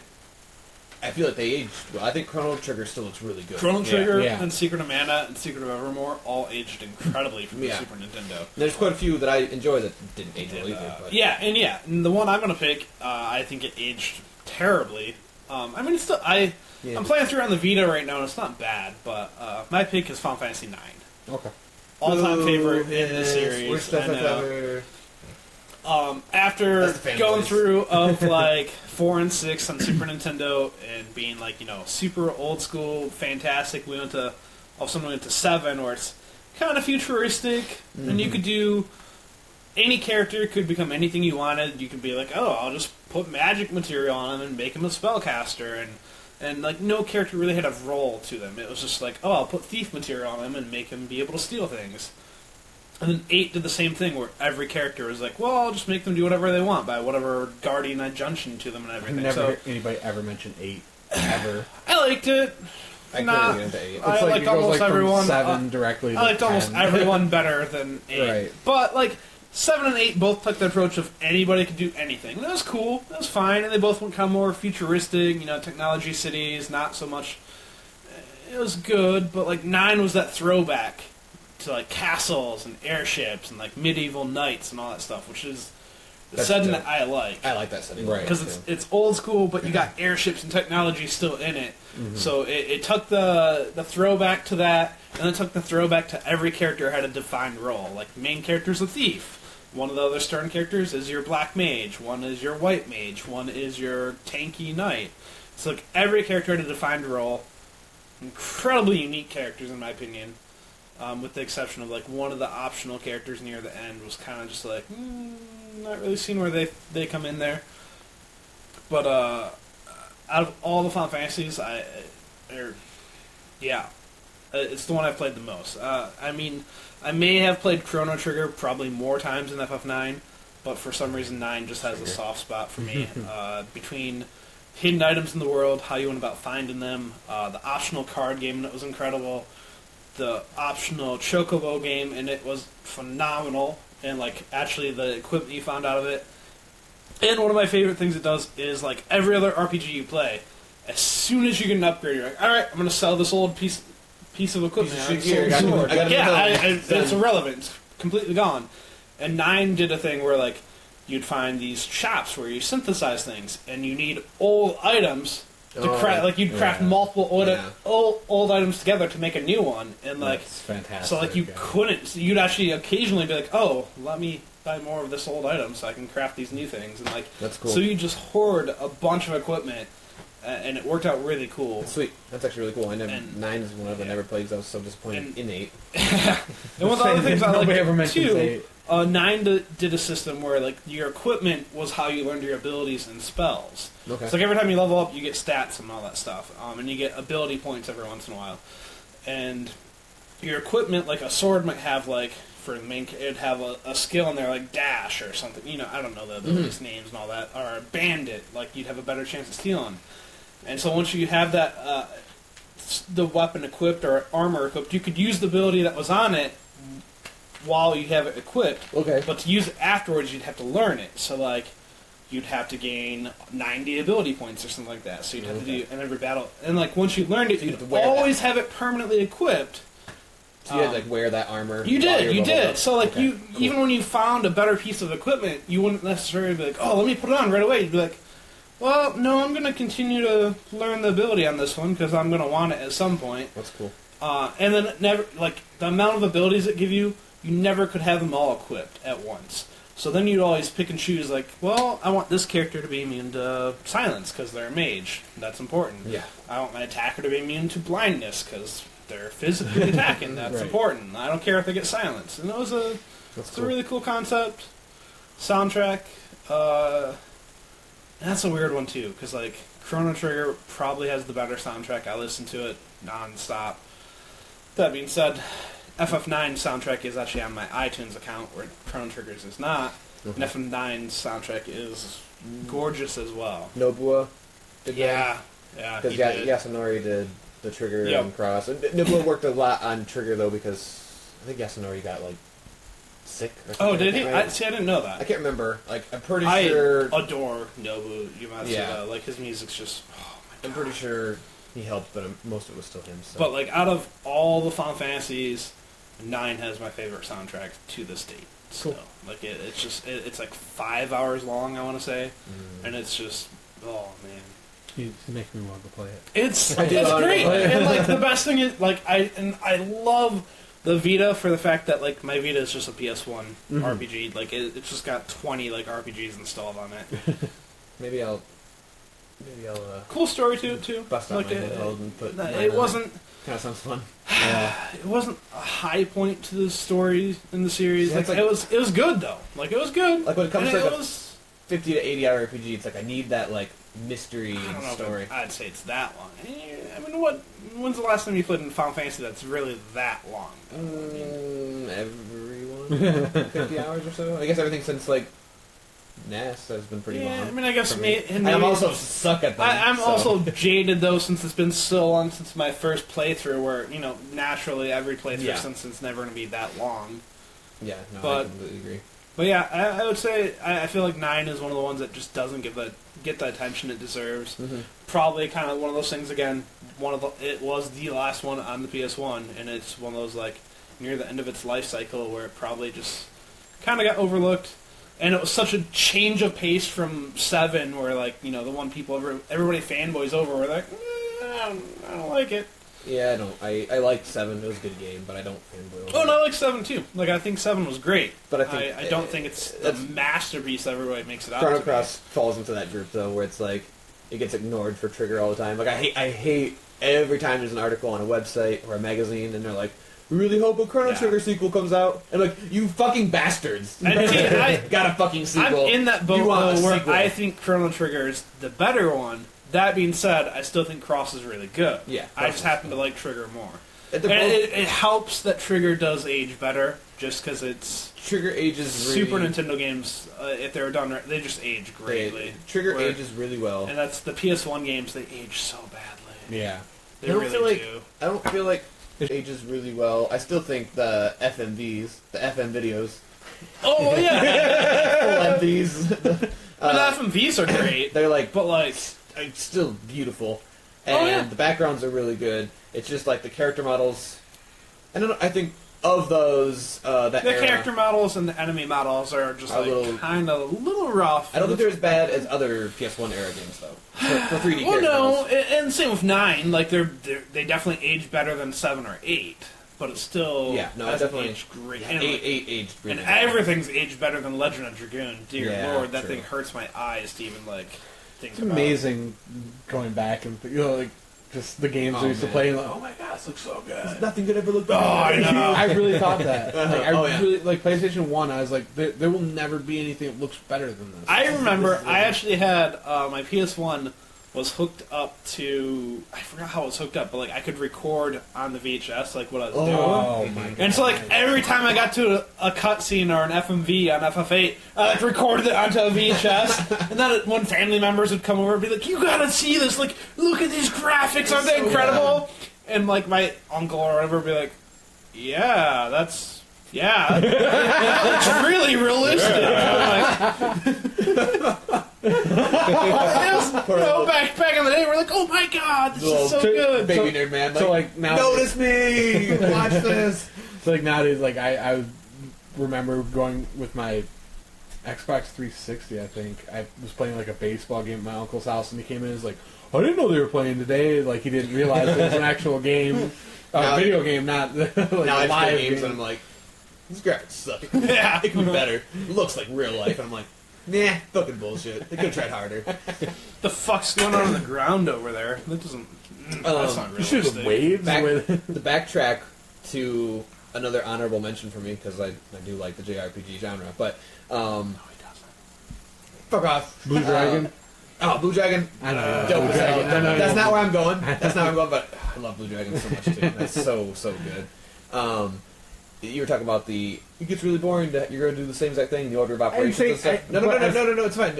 [SPEAKER 1] I feel like they aged well. I think Chrono Trigger still looks really good.
[SPEAKER 3] Chrono Trigger
[SPEAKER 2] Yeah.
[SPEAKER 3] and Secret of Mana and Secret of Evermore all aged incredibly from the Super Nintendo.
[SPEAKER 1] There's quite a few that I enjoy that didn't age well either. But.
[SPEAKER 3] And the one I'm going to pick, I think it aged terribly. I mean, it's still I'm playing through on the Vita right now, and it's not bad. But my pick is Final Fantasy IX.
[SPEAKER 1] Okay.
[SPEAKER 3] All-time favorite in the series.
[SPEAKER 1] Worst stuff I've ever.
[SPEAKER 3] After going through of like 4 and 6 on Super Nintendo and being like super old school, fantastic, we went to 7 where it's kind of futuristic, and you could do. Any character could become anything you wanted. You could be like, oh, I'll just put magic material on him and make him a spellcaster. And like, no character really had a role to them. It was just like, oh, I'll put thief material on him and make him be able to steal things. And then 8 did the same thing, where every character was like, well, I'll just make them do whatever they want by whatever guardian adjunction to them and everything.
[SPEAKER 2] Never heard anybody ever mention 8, ever.
[SPEAKER 3] I liked it.
[SPEAKER 1] I couldn't get into 8.
[SPEAKER 3] I liked almost everyone.
[SPEAKER 2] 7 directly to
[SPEAKER 3] I liked
[SPEAKER 2] 10.
[SPEAKER 3] almost everyone better than 8.
[SPEAKER 2] Right.
[SPEAKER 3] But, like, 7 and 8 both took the approach of anybody could do anything. And that was cool. That was fine. And they both went kind of more futuristic, technology cities, not so much... It was good, but, like, 9 was that throwback to, like, castles and airships and, like, medieval knights and all that stuff, which is the setting that I like.
[SPEAKER 1] I like that setting.
[SPEAKER 2] Right.
[SPEAKER 3] Because it's old school, but you got airships and technology still in it. So it took the throwback to that, and then took the throwback to every character had a defined role. Like, main character's a thief. One of the other starting characters is your black mage. One is your white mage. One is your tanky knight. So like, every character had a defined role. Incredibly unique characters, in my opinion. with the exception of like one of the optional characters near the end was kind of just like not really seeing where they come in there. But out of all the Final Fantasies, it's the one I've played the most. I mean, I may have played Chrono Trigger probably more times than FF9, but for some reason 9 just has a soft spot for me. Between hidden items in the world, how you went about finding them, the optional card game that was incredible, the optional Chocobo game, and it was phenomenal, and like actually the equipment you found out of it. And one of my favorite things it does is like every other RPG you play, as soon as you get an upgrade, you're like, all right, I'm going to sell this old piece of equipment. It's irrelevant. It's completely gone. And 9 did a thing where like you'd find these shops where you synthesize things, and you need old items to craft. Like you'd craft multiple old items together to make a new one, and like
[SPEAKER 4] That's fantastic.
[SPEAKER 3] so like you couldn't. So you'd actually occasionally be like, oh, let me buy more of this old item so I can craft these new things, and like
[SPEAKER 1] That's cool.
[SPEAKER 3] So you just hoard a bunch of equipment. And it worked out really cool.
[SPEAKER 1] Sweet. That's actually really cool. 9 is one of I never played because I was so disappointed in 8.
[SPEAKER 3] And one of the other things I
[SPEAKER 2] Nobody ever
[SPEAKER 3] liked
[SPEAKER 2] mentions
[SPEAKER 3] too,
[SPEAKER 2] 8.
[SPEAKER 3] 9 did a system where like your equipment was how you learned your abilities and spells.
[SPEAKER 1] Okay.
[SPEAKER 3] So like every time you level up, you get stats and all that stuff, and you get ability points every once in a while. And your equipment, like a sword, might have like for the main, it'd have a skill in there like dash or something. You know, I don't know the abilities names and all that. Or a bandit, like you'd have a better chance of stealing. And so once you have that, the weapon equipped or armor equipped, you could use the ability that was on it while you have it equipped.
[SPEAKER 1] Okay.
[SPEAKER 3] But to use it afterwards, you'd have to learn it. So like, you'd have to gain 90 ability points or something like that. So you'd have to do in every battle. And like once you learned it, you'd always have it permanently equipped.
[SPEAKER 1] So you had to like wear that armor.
[SPEAKER 3] You did.
[SPEAKER 1] Up.
[SPEAKER 3] So like even when you found a better piece of equipment, you wouldn't necessarily be like, oh, let me put it on right away. You'd be like, well, no, I'm going to continue to learn the ability on this one because I'm going to want it at some point.
[SPEAKER 1] That's cool.
[SPEAKER 3] And then never like the amount of abilities it give you, you never could have them all equipped at once. So then you'd always pick and choose like, well, I want this character to be immune to silence because they're a mage. That's important.
[SPEAKER 1] Yeah.
[SPEAKER 3] I want my attacker to be immune to blindness because they're physically attacking. That's
[SPEAKER 1] Right.
[SPEAKER 3] important. I don't care if they get silence. And it was a really cool concept. Soundtrack. That's a weird one too, because like Chrono Trigger probably has the better soundtrack. I listen to it non-stop. That being said, FF9 soundtrack is actually on my iTunes account, where Chrono Trigger's is not. And FF9's soundtrack is gorgeous as well.
[SPEAKER 1] Nobuo did
[SPEAKER 3] Yeah.
[SPEAKER 1] Because
[SPEAKER 3] he did.
[SPEAKER 1] Yasunori did the Trigger and Cross. And Nobuo worked a lot on Trigger, though, because I think Yasunori got, like, sick or something.
[SPEAKER 3] Oh, did he?
[SPEAKER 1] Right?
[SPEAKER 3] I didn't know that.
[SPEAKER 1] I can't remember. Like, I'm pretty sure...
[SPEAKER 3] I adore Nobu Uematsu.
[SPEAKER 1] Yeah.
[SPEAKER 3] Like, his music's just... Oh my God.
[SPEAKER 1] I'm pretty sure he helped, but most of it was still him. So.
[SPEAKER 3] But, like, out of all the Final Fantasies, 9 has my favorite soundtrack to this date. So, like, it's just... It's, like, 5 hours long, I want to say. And it's just... Oh, man.
[SPEAKER 2] You make me want to play it.
[SPEAKER 3] It's great. And, like, the best thing is... Like, I love... the Vita, for the fact that like my Vita is just a PS1 RPG, like it's just got 20 like RPGs installed on it.
[SPEAKER 1] Maybe I'll
[SPEAKER 3] Cool story too.
[SPEAKER 1] bust out
[SPEAKER 3] Like
[SPEAKER 1] my handheld and put.
[SPEAKER 3] it wasn't.
[SPEAKER 1] Kind of sounds fun.
[SPEAKER 3] It wasn't a high point to the story in the series.
[SPEAKER 1] Yeah,
[SPEAKER 3] like,
[SPEAKER 1] like-
[SPEAKER 3] it was good though. Like it was good.
[SPEAKER 1] Like when it comes
[SPEAKER 3] And
[SPEAKER 1] to
[SPEAKER 3] it
[SPEAKER 1] like
[SPEAKER 3] was,
[SPEAKER 1] 50 to 80 hour RPG, it's like I need that like mystery
[SPEAKER 3] I don't
[SPEAKER 1] and
[SPEAKER 3] know
[SPEAKER 1] story.
[SPEAKER 3] if I'd say it's that long. I mean, when's the last time you played in Final Fantasy that's really that long?
[SPEAKER 1] Everyone 50 hours or so. I guess everything since like NES has been pretty long.
[SPEAKER 3] I mean, I guess
[SPEAKER 1] for me.
[SPEAKER 3] and
[SPEAKER 1] And I'm
[SPEAKER 3] maybe-
[SPEAKER 1] also suck at them.
[SPEAKER 3] I'm
[SPEAKER 1] so.
[SPEAKER 3] also jaded though, since it's been so long since my first playthrough. Where naturally every playthrough since it's never going to be that long.
[SPEAKER 1] Yeah, no, I
[SPEAKER 3] but-
[SPEAKER 1] completely agree.
[SPEAKER 3] But yeah, I would say I feel like 9 is one of the ones that just doesn't get the attention it deserves. Probably kind of one of those things again. It was the last one on the PS1, and it's one of those like near the end of its life cycle where it probably just kind of got overlooked. And it was such a change of pace from 7, where like the one everybody fanboys over were like, I don't like it.
[SPEAKER 1] Yeah, I don't. I liked 7. It was a good game, but I don't fanboy over
[SPEAKER 3] Oh,
[SPEAKER 1] it.
[SPEAKER 3] no, I like 7 too. Like I think 7 was great,
[SPEAKER 1] But I think
[SPEAKER 3] I don't think it's the masterpiece that everybody makes it out
[SPEAKER 1] Chrono
[SPEAKER 3] to be.
[SPEAKER 1] Cross falls into that group though, where it's like it gets ignored for Trigger all the time. Like I hate every time there's an article on a website or a magazine, and they're like, we really hope a Chrono
[SPEAKER 3] Yeah.
[SPEAKER 1] Trigger sequel comes out. And like, you fucking bastards.
[SPEAKER 3] And see,
[SPEAKER 1] Got a fucking
[SPEAKER 3] I'm
[SPEAKER 1] sequel.
[SPEAKER 3] in that
[SPEAKER 1] You
[SPEAKER 3] boat
[SPEAKER 1] want a
[SPEAKER 3] though, where
[SPEAKER 1] sequel.
[SPEAKER 3] I think Chrono Trigger is the better one. That being said, I still think Cross is really good.
[SPEAKER 1] Yeah,
[SPEAKER 3] I
[SPEAKER 1] Cross
[SPEAKER 3] just
[SPEAKER 1] is
[SPEAKER 3] happen to like Trigger more.
[SPEAKER 1] They're
[SPEAKER 3] And
[SPEAKER 1] both-
[SPEAKER 3] it helps that Trigger does age better, just because it's
[SPEAKER 1] Trigger ages really...
[SPEAKER 3] Super Nintendo games. If they were done right, they just age greatly.
[SPEAKER 1] Trigger
[SPEAKER 3] Where-
[SPEAKER 1] ages really well.
[SPEAKER 3] and that's the PS1 games. They age so badly.
[SPEAKER 2] Yeah.
[SPEAKER 3] They
[SPEAKER 1] I don't
[SPEAKER 3] really
[SPEAKER 1] feel like
[SPEAKER 3] do.
[SPEAKER 1] I don't feel like it ages really well. I still think the FMVs, the FM videos,
[SPEAKER 3] Oh well, yeah.
[SPEAKER 1] full MVs,
[SPEAKER 3] But the FMVs are great,
[SPEAKER 1] they're like
[SPEAKER 3] but like,
[SPEAKER 1] still beautiful, and
[SPEAKER 3] Oh, yeah.
[SPEAKER 1] the backgrounds are really good. It's just like the character models. I don't know. I think of those that
[SPEAKER 3] the
[SPEAKER 1] era,
[SPEAKER 3] character models and the enemy models are just
[SPEAKER 1] A
[SPEAKER 3] like
[SPEAKER 1] little-
[SPEAKER 3] kind of a little rough.
[SPEAKER 1] I don't think they're as bad as other PS1 era games though. For 3D
[SPEAKER 3] Well,
[SPEAKER 1] character
[SPEAKER 3] no,
[SPEAKER 1] models.
[SPEAKER 3] and same with 9. Like they definitely age better than 7 or 8, but it's still
[SPEAKER 1] Yeah, no,
[SPEAKER 3] hasn't
[SPEAKER 1] definitely
[SPEAKER 3] aged great.
[SPEAKER 1] Yeah,
[SPEAKER 3] And,
[SPEAKER 1] eight aged really
[SPEAKER 3] and
[SPEAKER 1] well.
[SPEAKER 3] everything's aged better than Legend of Dragoon. Dear
[SPEAKER 1] Yeah,
[SPEAKER 3] Lord, that
[SPEAKER 1] true.
[SPEAKER 3] thing hurts my eyes to even like think
[SPEAKER 2] It's
[SPEAKER 3] about.
[SPEAKER 2] amazing going back and like just the games
[SPEAKER 1] Oh,
[SPEAKER 2] I used to
[SPEAKER 1] man.
[SPEAKER 2] play and like, oh my god, this looks so good.
[SPEAKER 1] Nothing could ever look
[SPEAKER 3] Oh, I
[SPEAKER 1] better.
[SPEAKER 3] know.
[SPEAKER 2] I really thought that. Like, I
[SPEAKER 1] Oh, yeah.
[SPEAKER 2] really like PlayStation 1. I was like, there will never be anything that looks better than this.
[SPEAKER 3] I remember I actually had my PS1 was hooked up to, I forgot how it was hooked up, but like I could record on the VHS like what I was doing.
[SPEAKER 2] Oh my god.
[SPEAKER 3] And so, like, every time I got to a cutscene or an FMV on FF8, I, like, recorded it onto a VHS. And then when family members would come over and be like, you gotta see this, like, look at these graphics, aren't they
[SPEAKER 1] so
[SPEAKER 3] incredible? And, like, my uncle or whatever would be like, yeah, that's, yeah, that's really realistic. I'm like, it was, back in the day, we're like, oh my god, this is so good.
[SPEAKER 1] Baby nerd man. Like,
[SPEAKER 2] So like now,
[SPEAKER 1] notice me. Watch this.
[SPEAKER 2] so like nowadays, like I remember going with my Xbox 360. I think I was playing like a baseball game at my uncle's house, and he came in and was like, I didn't know they were playing today. Like he didn't realize it was an actual game,
[SPEAKER 1] Now-
[SPEAKER 2] video game, not like
[SPEAKER 1] Now I
[SPEAKER 2] a
[SPEAKER 1] just play
[SPEAKER 2] live
[SPEAKER 1] games
[SPEAKER 2] game.
[SPEAKER 1] and I'm like, these graphics suck.
[SPEAKER 3] Yeah.
[SPEAKER 1] It could be better. It looks like real life. And I'm like, nah, fucking bullshit. They could have tried harder.
[SPEAKER 3] The fuck's going on the ground over there? That doesn't, that's not
[SPEAKER 2] You should
[SPEAKER 3] realistic.
[SPEAKER 2] have waves
[SPEAKER 1] Back,
[SPEAKER 2] with.
[SPEAKER 1] the backtrack to another honorable mention for me, because I do like the JRPG genre, but fuck off.
[SPEAKER 2] Blue Dragon.
[SPEAKER 1] Blue Dragon.
[SPEAKER 2] I know.
[SPEAKER 1] Dope
[SPEAKER 2] Blue
[SPEAKER 1] as hell.
[SPEAKER 2] Dragon. No,
[SPEAKER 1] That's not where I'm going. That's not where I'm going, but I love Blue Dragon so much too. That's so good. You were talking about it gets really boring that you're going to do the same exact thing in the order of operations
[SPEAKER 2] say-
[SPEAKER 1] and stuff. No, it's fine.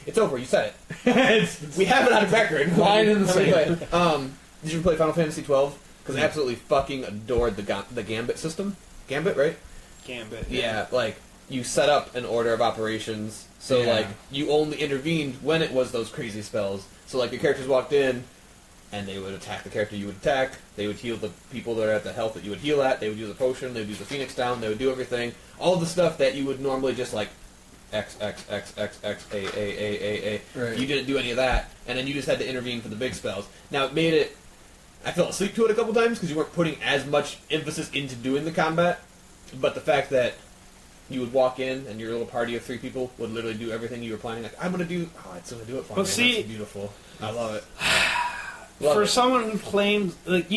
[SPEAKER 1] It's over. You said it.
[SPEAKER 2] It's
[SPEAKER 1] We have it on record.
[SPEAKER 2] Line in the
[SPEAKER 1] Let me
[SPEAKER 2] sand.
[SPEAKER 1] play it. Did you ever play Final Fantasy 12? Because I absolutely fucking adored the Gambit system. Gambit, right?
[SPEAKER 3] Gambit.
[SPEAKER 1] Yeah, like you set up an order of operations, so
[SPEAKER 2] Yeah.
[SPEAKER 1] like you only intervened when it was those crazy spells. So like your characters walked in, and they would attack the character you would attack. They would heal the people that are at the health that you would heal at. They would use a potion. They would use the Phoenix down. They would do everything. All the stuff that you would normally just like X X X X X A.
[SPEAKER 2] Right.
[SPEAKER 1] You didn't do any of that, and then you just had to intervene for the big spells. Now it made it. I fell asleep to it a couple times because you weren't putting as much emphasis into doing the combat. But the fact that you would walk in and your little party of 3 people would literally do everything you were planning. Like, I'm gonna do. Oh, it's gonna do it for
[SPEAKER 3] But
[SPEAKER 1] me.
[SPEAKER 3] see-
[SPEAKER 1] That's beautiful. I love it. Love
[SPEAKER 3] For
[SPEAKER 1] it.
[SPEAKER 3] someone who claims like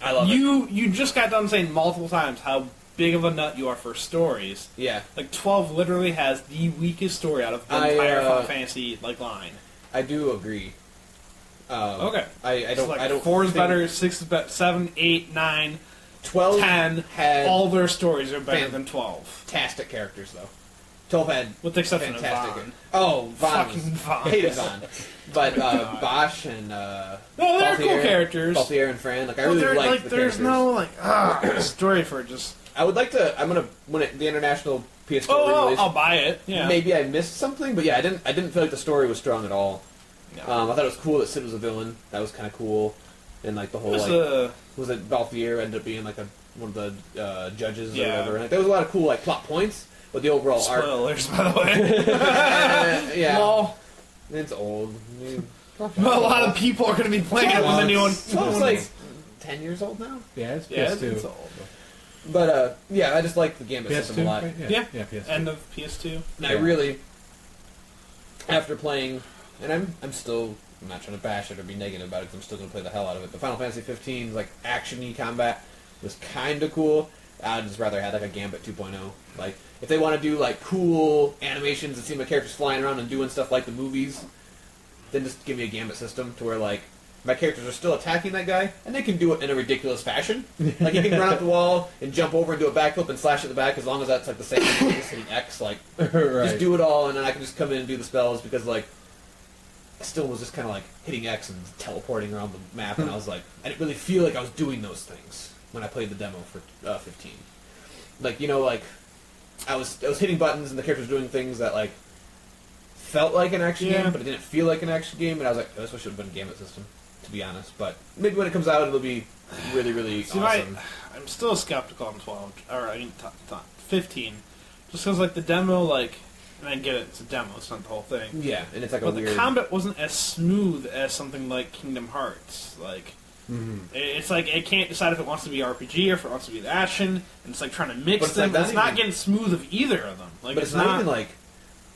[SPEAKER 1] I love it.
[SPEAKER 3] you just got done saying multiple times how big of a nut you are for stories.
[SPEAKER 1] Yeah,
[SPEAKER 3] Like 12 literally has the weakest story out of the
[SPEAKER 1] I,
[SPEAKER 3] entire Final Fantasy like line.
[SPEAKER 1] I do agree.
[SPEAKER 3] Okay.
[SPEAKER 1] I don't.
[SPEAKER 3] So, like,
[SPEAKER 1] I don't.
[SPEAKER 3] 4 is
[SPEAKER 1] think
[SPEAKER 3] better, 6 is better, 7, 8, 9,
[SPEAKER 1] 12
[SPEAKER 3] 10.
[SPEAKER 1] had
[SPEAKER 3] All their stories are better than 12,
[SPEAKER 1] fantastic characters though. 12 had
[SPEAKER 3] with the exception
[SPEAKER 1] fantastic.
[SPEAKER 3] of Vaughn.
[SPEAKER 1] Oh, Vaughn.
[SPEAKER 3] Fucking Vaughn.
[SPEAKER 1] Hated Vaughn. But Bosch and
[SPEAKER 3] No, they're cool characters.
[SPEAKER 1] Balthier and Fran. Like I
[SPEAKER 3] But
[SPEAKER 1] really
[SPEAKER 3] there-
[SPEAKER 1] like
[SPEAKER 3] like
[SPEAKER 1] the
[SPEAKER 3] there's
[SPEAKER 1] characters.
[SPEAKER 3] no story for it. Just
[SPEAKER 1] I would like to. I'm gonna when the international PS4 release.
[SPEAKER 3] I'll buy it. Yeah.
[SPEAKER 1] Maybe I missed something, but yeah, I didn't feel like the story was strong at all.
[SPEAKER 3] No.
[SPEAKER 1] I thought it was cool that Sid was a villain. That was kind of cool, and like the whole
[SPEAKER 3] It was
[SPEAKER 1] like was it Balthier ended up being like one of the judges or
[SPEAKER 3] Yeah.
[SPEAKER 1] whatever. Like, there was a lot of cool like plot points, but the overall arc.
[SPEAKER 3] spoilers, by the way.
[SPEAKER 1] Yeah,
[SPEAKER 3] Well,
[SPEAKER 1] it's old. I mean,
[SPEAKER 3] a lot of people are going to be playing it when the new one.
[SPEAKER 1] It's like 10 years old now.
[SPEAKER 2] Yeah, it's
[SPEAKER 3] Yeah,
[SPEAKER 2] PS2.
[SPEAKER 3] it's old.
[SPEAKER 1] But yeah, I just like the Gambit system a
[SPEAKER 2] PS2,
[SPEAKER 1] lot.
[SPEAKER 2] right?
[SPEAKER 3] Yeah.
[SPEAKER 2] Yeah, PS2.
[SPEAKER 3] End of PS2.
[SPEAKER 1] And I really, after playing, and I'm still, not trying to bash it or be negative about it, 'cause I'm still going to play the hell out of it. But Final Fantasy 15's like action-y combat was kind of cool. I'd just rather have like a Gambit 2.0. Like, if they want to do like cool animations and see my characters flying around and doing stuff like the movies, then just give me a Gambit system to where like my characters are still attacking that guy, and they can do it in a ridiculous fashion. Like, you can run up the wall and jump over and do a backflip and slash at the back, as long as that's like the same thing, just hitting X, like,
[SPEAKER 2] Right.
[SPEAKER 1] just do it all, and then I can just come in and do the spells, because, like, I still was just kind of, like, hitting X and teleporting around the map, and I was like, I didn't really feel like I was doing those things when I played the demo for 15. Like, you know, like, I was hitting buttons, and the character was doing things that, like, felt like an action game, but it didn't feel like an action game, and I was like, oh, this one should have been a Gambit system, to be honest. But maybe when it comes out, it'll be really, really awesome.
[SPEAKER 3] I'm still skeptical on 12, or I mean 15, just because like the demo, like, and I get it, it's a demo, it's not the whole thing.
[SPEAKER 1] Yeah, and it's like
[SPEAKER 3] but
[SPEAKER 1] a weird...
[SPEAKER 3] the combat wasn't as smooth as something like Kingdom Hearts. Like, it's like it can't decide if it wants to be RPG or if it wants to be action, and it's like trying to mix
[SPEAKER 1] it's
[SPEAKER 3] them.
[SPEAKER 1] like
[SPEAKER 3] It's
[SPEAKER 1] not
[SPEAKER 3] not
[SPEAKER 1] even-
[SPEAKER 3] getting smooth of either of them. Like,
[SPEAKER 1] But it's not even like...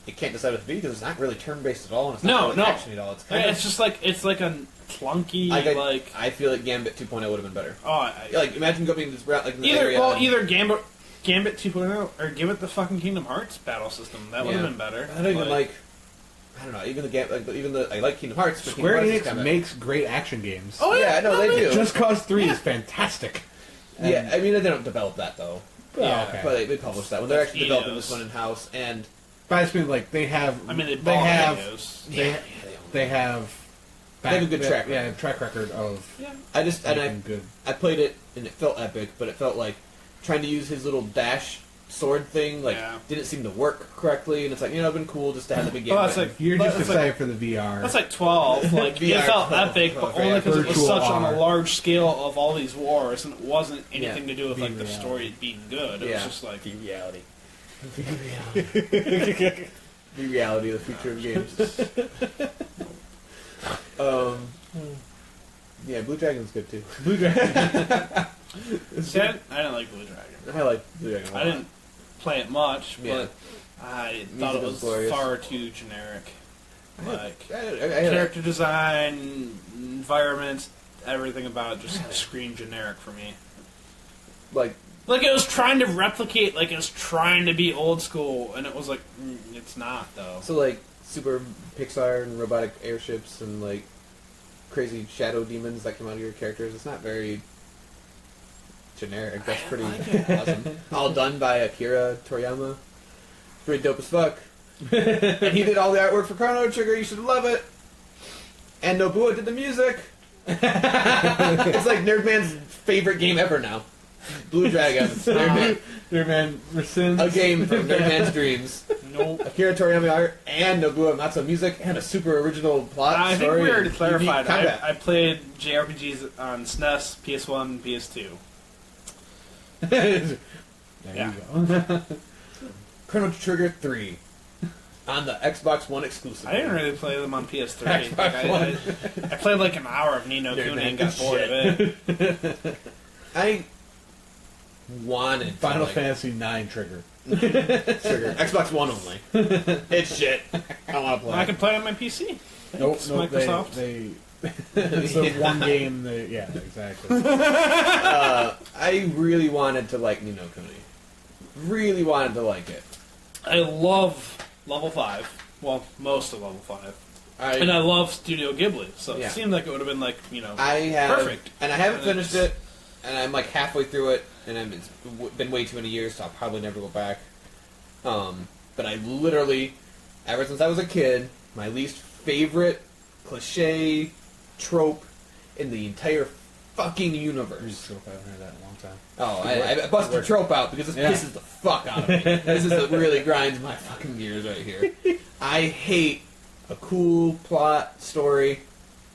[SPEAKER 1] It can't decide what to be, because it's not really turn-based at all, and it's not really action at all. It's kind of...
[SPEAKER 3] It's just like, it's like a clunky, like...
[SPEAKER 1] I feel like Gambit 2.0 would have been better.
[SPEAKER 3] Oh,
[SPEAKER 1] Like, imagine going this route, like, in the area...
[SPEAKER 3] Either Gambit 2.0 or give it the fucking Kingdom Hearts battle system. That would have been better.
[SPEAKER 1] I don't even like... I don't know, I like Kingdom Hearts, but
[SPEAKER 2] Square
[SPEAKER 1] Kingdom Hearts is
[SPEAKER 2] Enix
[SPEAKER 1] kinda...
[SPEAKER 2] makes great action games.
[SPEAKER 3] Oh,
[SPEAKER 1] Yeah, no, they do.
[SPEAKER 2] Just Cause 3 is fantastic.
[SPEAKER 1] Yeah, I mean, they don't develop that, though.
[SPEAKER 3] Yeah,
[SPEAKER 2] okay.
[SPEAKER 1] But they publish that. When they're actually developing
[SPEAKER 3] Eidos.
[SPEAKER 1] this one in-house, and...
[SPEAKER 2] But I just mean, like, they have...
[SPEAKER 3] I mean, they
[SPEAKER 2] have...
[SPEAKER 3] Eidos.
[SPEAKER 2] They have...
[SPEAKER 1] They have a good track record.
[SPEAKER 2] Yeah, track record of...
[SPEAKER 3] Yeah.
[SPEAKER 1] I just... And
[SPEAKER 2] making good.
[SPEAKER 1] I played it, and it felt epic, but it felt like trying to use his little dash sword thing, like, didn't seem to work correctly, and it's like, you know, it'd been cool just to have the big game.
[SPEAKER 3] Well, that's like,
[SPEAKER 2] You're just
[SPEAKER 3] that's
[SPEAKER 2] excited
[SPEAKER 3] like,
[SPEAKER 2] for the VR.
[SPEAKER 3] that's like 12. Like, it
[SPEAKER 1] VR
[SPEAKER 3] felt
[SPEAKER 1] 12,
[SPEAKER 3] epic, but
[SPEAKER 1] for
[SPEAKER 3] only because it was
[SPEAKER 2] virtual
[SPEAKER 3] such on
[SPEAKER 2] R.
[SPEAKER 3] a large scale of all these wars, and it wasn't anything
[SPEAKER 1] Yeah.
[SPEAKER 3] to do with like the
[SPEAKER 2] reality.
[SPEAKER 3] story being good. It
[SPEAKER 1] Yeah.
[SPEAKER 3] was just like
[SPEAKER 4] The reality.
[SPEAKER 1] The reality of the future of games. Yeah, Blue Dragon's good too.
[SPEAKER 2] Blue Dragon.
[SPEAKER 3] See, I didn't like Blue Dragon.
[SPEAKER 1] I like Blue Dragon a lot.
[SPEAKER 3] I didn't play it much,
[SPEAKER 1] Yeah.
[SPEAKER 3] but I thought it
[SPEAKER 1] was
[SPEAKER 3] was
[SPEAKER 1] glorious.
[SPEAKER 3] far too generic. Like,
[SPEAKER 1] I
[SPEAKER 3] character design, environments, everything about it just screamed generic for me.
[SPEAKER 1] like
[SPEAKER 3] Like, it was trying to replicate, like, it was trying to be old school, and it was like, it's not, though.
[SPEAKER 1] so like super Pixar and robotic airships and like crazy shadow demons that come out of your characters. It's not very generic. That's pretty awesome. All done by Akira Toriyama. Pretty dope as fuck. And he did all the artwork for Chrono Trigger. You should love it. And Nobuo did the music. It's like Nerdman's favorite game ever now. Blue Dragon.
[SPEAKER 2] Nerdman rescinds.
[SPEAKER 1] A game from Nerdman's dreams.
[SPEAKER 3] Nope.
[SPEAKER 1] Akira Toriyama art and Nobuo Uematsu music and a super original plot
[SPEAKER 3] I think
[SPEAKER 1] story.
[SPEAKER 3] we already
[SPEAKER 1] and
[SPEAKER 3] clarified.
[SPEAKER 1] unique combat.
[SPEAKER 3] I played JRPGs on SNES, PS1, PS2.
[SPEAKER 2] There
[SPEAKER 3] Yeah.
[SPEAKER 2] you go.
[SPEAKER 1] Chrono Trigger 3 on the Xbox One exclusively.
[SPEAKER 3] I didn't really play them on PS3.
[SPEAKER 1] Xbox
[SPEAKER 3] Like,
[SPEAKER 1] One.
[SPEAKER 3] I played like an hour of Ni no
[SPEAKER 1] Dude,
[SPEAKER 3] Kuni
[SPEAKER 1] man,
[SPEAKER 3] and got
[SPEAKER 1] good
[SPEAKER 3] bored of
[SPEAKER 1] shit.
[SPEAKER 3] it.
[SPEAKER 1] I wanted
[SPEAKER 2] Final
[SPEAKER 1] to, like,
[SPEAKER 2] Fantasy 9 trigger.
[SPEAKER 1] Trigger. Xbox One only. It's shit. I don't want to play.
[SPEAKER 3] I can play on my PC.
[SPEAKER 2] Nope,
[SPEAKER 3] Thanks,
[SPEAKER 2] nope.
[SPEAKER 3] Microsoft.
[SPEAKER 2] They it's the one game. Yeah, exactly.
[SPEAKER 1] I really wanted to like Ni no Kuni. Really wanted to like it.
[SPEAKER 3] I love Level 5. Well, most of Level 5. And I love Studio Ghibli, so
[SPEAKER 1] Yeah.
[SPEAKER 3] it seemed like it would have been like, you know,
[SPEAKER 1] I have,
[SPEAKER 3] perfect.
[SPEAKER 1] and I haven't
[SPEAKER 3] And
[SPEAKER 1] finished
[SPEAKER 3] it's-
[SPEAKER 1] it, and I'm like halfway through it, and it's been way too many years, so I'll probably never go back. But I literally, ever since I was a kid, my least favorite cliche trope in the entire fucking universe.
[SPEAKER 2] I haven't heard that in a long time.
[SPEAKER 1] Oh, I busted trope out because this
[SPEAKER 2] Yeah.
[SPEAKER 1] pisses the fuck out of me. This is what really grinds my fucking gears right here. I hate a cool plot story,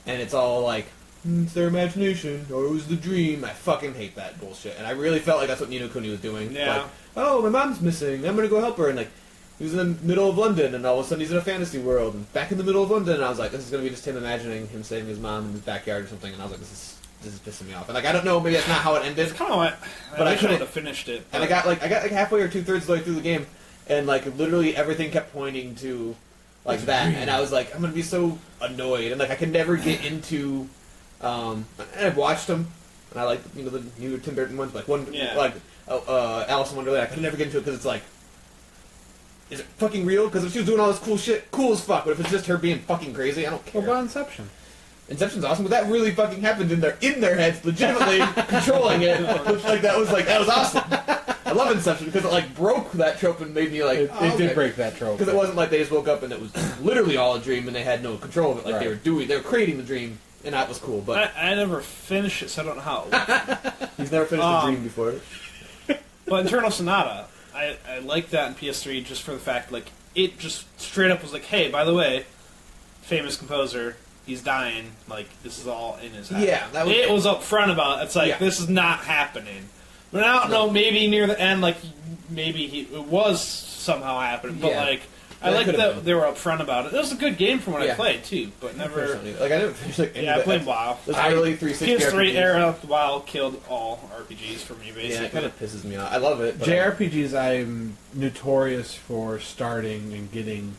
[SPEAKER 1] and it's all like, it's their imagination, or it was the dream. I fucking hate that bullshit. And I really felt like that's what Ni no Kuni was doing.
[SPEAKER 3] Yeah.
[SPEAKER 1] Like, oh, my mom's missing. I'm gonna go help her. And like, he was in the middle of London, and all of a sudden he's in a fantasy world, and back in the middle of London. And I was like, this is gonna be just him imagining him saving his mom in his backyard or something. And I was like, this is pissing me off. And like, I don't know, maybe that's not how it ended.
[SPEAKER 3] It's kind of like,
[SPEAKER 1] But I
[SPEAKER 3] I wish I
[SPEAKER 1] couldn't-
[SPEAKER 3] would have finished it.
[SPEAKER 1] And I got like halfway or 2/3 of the way through the game, and like literally everything kept pointing to like that, and I was like, I'm gonna be so annoyed, and like I could never get into. And I've watched them, and I like the new Tim Burton ones, like
[SPEAKER 3] Yeah.
[SPEAKER 1] Alice in Wonderland. I could never get into it because it's like, is it fucking real? Because if she was doing all this cool shit, cool as fuck. But if it's just her being fucking crazy, I don't care.
[SPEAKER 2] What about Inception?
[SPEAKER 1] Inception's awesome, but that really fucking happened in their heads, legitimately controlling it. That was awesome. I love Inception because it broke that trope and made me like.
[SPEAKER 2] It did break that trope
[SPEAKER 1] because it wasn't like they just woke up and it was literally all a dream and they had no control of it. Like they were creating the dream, and that was cool. But
[SPEAKER 3] I never finished it, so I don't know how it works.
[SPEAKER 1] he's never finished a dream before.
[SPEAKER 3] But Eternal Sonata, I like that in PS3 just for the fact it just straight up was like, hey, by the way, famous composer. He's dying. This is all in his head.
[SPEAKER 1] Yeah,
[SPEAKER 3] it was upfront about it. It's this is not happening. But I don't know. Maybe near the end, maybe it was somehow happening. But I like that they were upfront about it. It was a good game from when I played too, but never.
[SPEAKER 1] I never finished
[SPEAKER 3] I played WoW.
[SPEAKER 1] Those early 360
[SPEAKER 3] PS3
[SPEAKER 1] RPGs.
[SPEAKER 3] era, WoW killed all RPGs for me. Basically,
[SPEAKER 1] Yeah, it kind of pisses me off. I love it. But
[SPEAKER 2] JRPGs, I'm notorious for starting and getting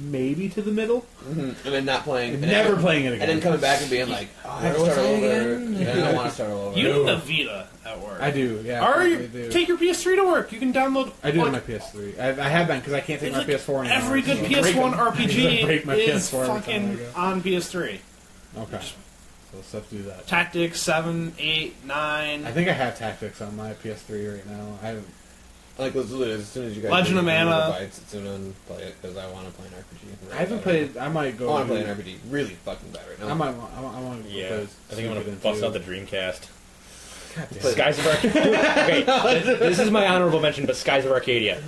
[SPEAKER 2] maybe to the middle,
[SPEAKER 1] and then not playing, and
[SPEAKER 2] never playing it again,
[SPEAKER 1] and then coming back and being like, "Oh, I have to start over." And I don't want to start all over.
[SPEAKER 3] You need a Vita at work.
[SPEAKER 2] I do, yeah.
[SPEAKER 3] Or
[SPEAKER 2] I
[SPEAKER 3] you take your PS3 to work. You can download.
[SPEAKER 2] I do on my PS3. I have been because I can't take my PS4 anymore.
[SPEAKER 3] Every good
[SPEAKER 2] so.
[SPEAKER 3] PS1 RPG
[SPEAKER 2] Break my
[SPEAKER 3] is
[SPEAKER 2] PS4 every time I
[SPEAKER 3] fucking
[SPEAKER 2] go.
[SPEAKER 3] on PS3.
[SPEAKER 2] Okay, so let's have to do that.
[SPEAKER 3] Tactics 7, 8, 9.
[SPEAKER 2] I think I have Tactics on my PS3 right now. I haven't.
[SPEAKER 1] As soon as you guys
[SPEAKER 3] Legend of Mana.
[SPEAKER 1] buy it Setsuna and play it because I want to play an RPG.
[SPEAKER 2] I haven't played. I might go.
[SPEAKER 1] I want to play an RPG really fucking bad right now.
[SPEAKER 2] I want to.
[SPEAKER 4] Yeah, I think I'm gonna bust out the Dreamcast.
[SPEAKER 1] God damn.
[SPEAKER 4] Skies of Arcadia. Okay, this is my honorable mention, but Skies of Arcadia.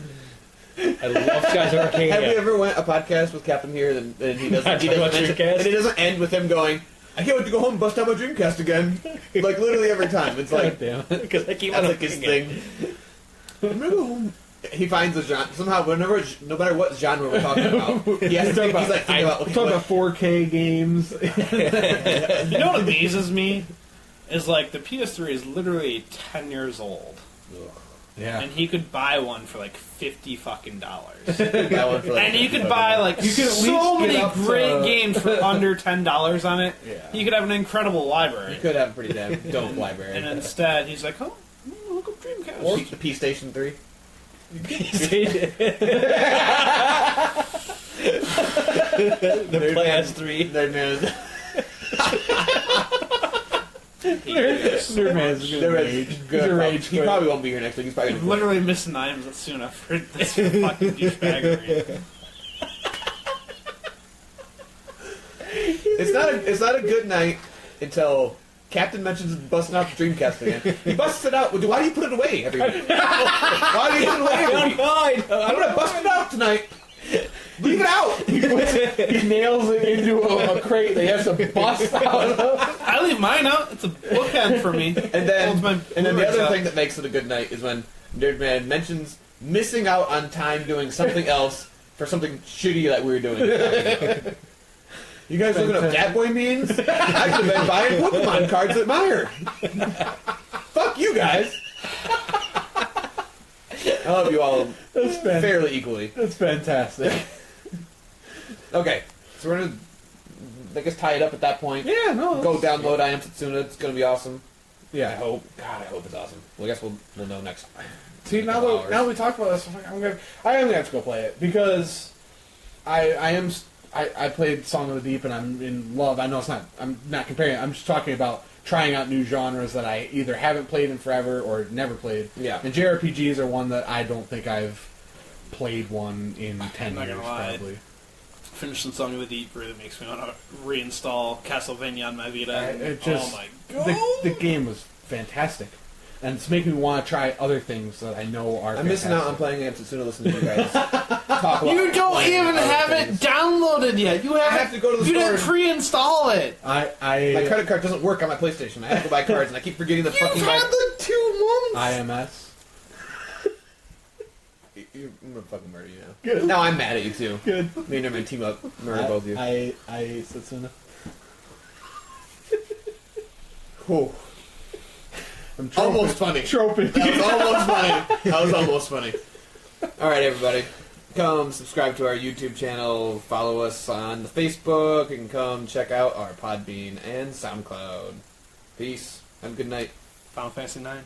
[SPEAKER 4] I love Skies of Arcadia.
[SPEAKER 1] Have we ever went a podcast with Captain here and he doesn't
[SPEAKER 4] Talking about
[SPEAKER 1] mention,
[SPEAKER 4] Dreamcast?
[SPEAKER 1] and it doesn't end with him going, "I can't wait to go home and bust out my Dreamcast again." Literally every time. It's like
[SPEAKER 2] damn it.
[SPEAKER 4] Because I keep
[SPEAKER 1] that's
[SPEAKER 4] on
[SPEAKER 1] his thing. I'm gonna go home. He finds a genre somehow. No matter what genre we're talking about, he has to think about. He's like thinking about.
[SPEAKER 2] We're talking about 4K games.
[SPEAKER 3] You know what amazes me? Is the PS3 is literally 10 years old.
[SPEAKER 2] Yeah.
[SPEAKER 3] And he could buy one for $50 fucking dollars.
[SPEAKER 1] And
[SPEAKER 3] You could buy
[SPEAKER 2] You could at
[SPEAKER 3] so
[SPEAKER 2] least
[SPEAKER 3] many
[SPEAKER 2] get up
[SPEAKER 3] great
[SPEAKER 2] to-
[SPEAKER 3] games for under $10 on it.
[SPEAKER 2] Yeah.
[SPEAKER 3] You could have an incredible library.
[SPEAKER 1] You could have a pretty damn dope library.
[SPEAKER 3] And instead, he's like, "Oh, look up Dreamcast."
[SPEAKER 1] The P Station 3.
[SPEAKER 4] The Plans 3.
[SPEAKER 2] Nerdman's gonna rage. He's a rage
[SPEAKER 1] He
[SPEAKER 2] quit.
[SPEAKER 1] probably won't be here next week. He's probably
[SPEAKER 3] I'm
[SPEAKER 1] gonna
[SPEAKER 3] literally missing I Am Setsuna for this fucking douchebaggery.
[SPEAKER 1] It's not a good night until Captain mentions busting out the Dreamcast again. He busts it out. Why do you put it away every week? Why do you put it away every week? I'm gonna bust it out tonight. Leave it out.
[SPEAKER 2] He nails it into a crate that he has to bust out of.
[SPEAKER 3] I leave mine out. It's a bookend for me.
[SPEAKER 1] And then,
[SPEAKER 3] Holds my
[SPEAKER 1] and then the
[SPEAKER 3] Blu-rays
[SPEAKER 1] other
[SPEAKER 3] up.
[SPEAKER 1] thing that makes it a good night is when Nerdman mentions missing out on time doing something else for something shitty that we were doing. You guys looking up Cat Boy memes? I could have been buying Pokemon cards at Meijer. Fuck you guys. I love you all fairly equally.
[SPEAKER 2] That's fantastic.
[SPEAKER 1] Okay, so we're gonna, I guess, tie it up at that point.
[SPEAKER 2] Yeah, no.
[SPEAKER 1] Go download I Am Setsuna. It's gonna be awesome. I
[SPEAKER 2] Yeah.
[SPEAKER 1] hope. God, I hope it's awesome. Well, I guess we'll know next time.
[SPEAKER 2] See, now that we talked about this, I am gonna have to go play it because I played Song of the Deep and I'm in love. I know I'm not comparing it. I'm just talking about trying out new genres that I either haven't played in forever or never played.
[SPEAKER 1] Yeah.
[SPEAKER 2] And JRPGs are one that I don't think I've played one in 10
[SPEAKER 3] not
[SPEAKER 2] years
[SPEAKER 3] gonna lie.
[SPEAKER 2] probably.
[SPEAKER 3] Finishing Song of the Deep really makes me want to reinstall Castlevania on my Vita.
[SPEAKER 2] It just,
[SPEAKER 3] oh my god!
[SPEAKER 2] the game was fantastic. And it's making me want to try other things that I know are
[SPEAKER 1] I'm missing out on playing I Am Setsuna listening to you guys talk about
[SPEAKER 3] You don't
[SPEAKER 1] playing
[SPEAKER 3] even
[SPEAKER 1] other
[SPEAKER 3] have it
[SPEAKER 1] things.
[SPEAKER 3] downloaded yet. You haven't.
[SPEAKER 1] have to go to the
[SPEAKER 3] You
[SPEAKER 1] store
[SPEAKER 3] didn't pre-install it.
[SPEAKER 1] My credit card doesn't work on my PlayStation. I have to buy cards, and I keep forgetting the fucking
[SPEAKER 3] You've had the 2 months.
[SPEAKER 2] IMS.
[SPEAKER 1] I'm gonna fucking murder you now.
[SPEAKER 2] Good.
[SPEAKER 1] Now I'm mad at you too.
[SPEAKER 2] Good.
[SPEAKER 1] Me and Nerman team up, murder both of you.
[SPEAKER 2] I Setsuna.
[SPEAKER 1] Whew.
[SPEAKER 2] I'm
[SPEAKER 1] Almost funny.
[SPEAKER 2] Troping.
[SPEAKER 1] That was almost funny. That was almost funny. Alright, everybody. Come subscribe to our YouTube channel. Follow us on the Facebook. And come check out our Podbean and SoundCloud. Peace. Have a good night.
[SPEAKER 3] Final Fantasy 9.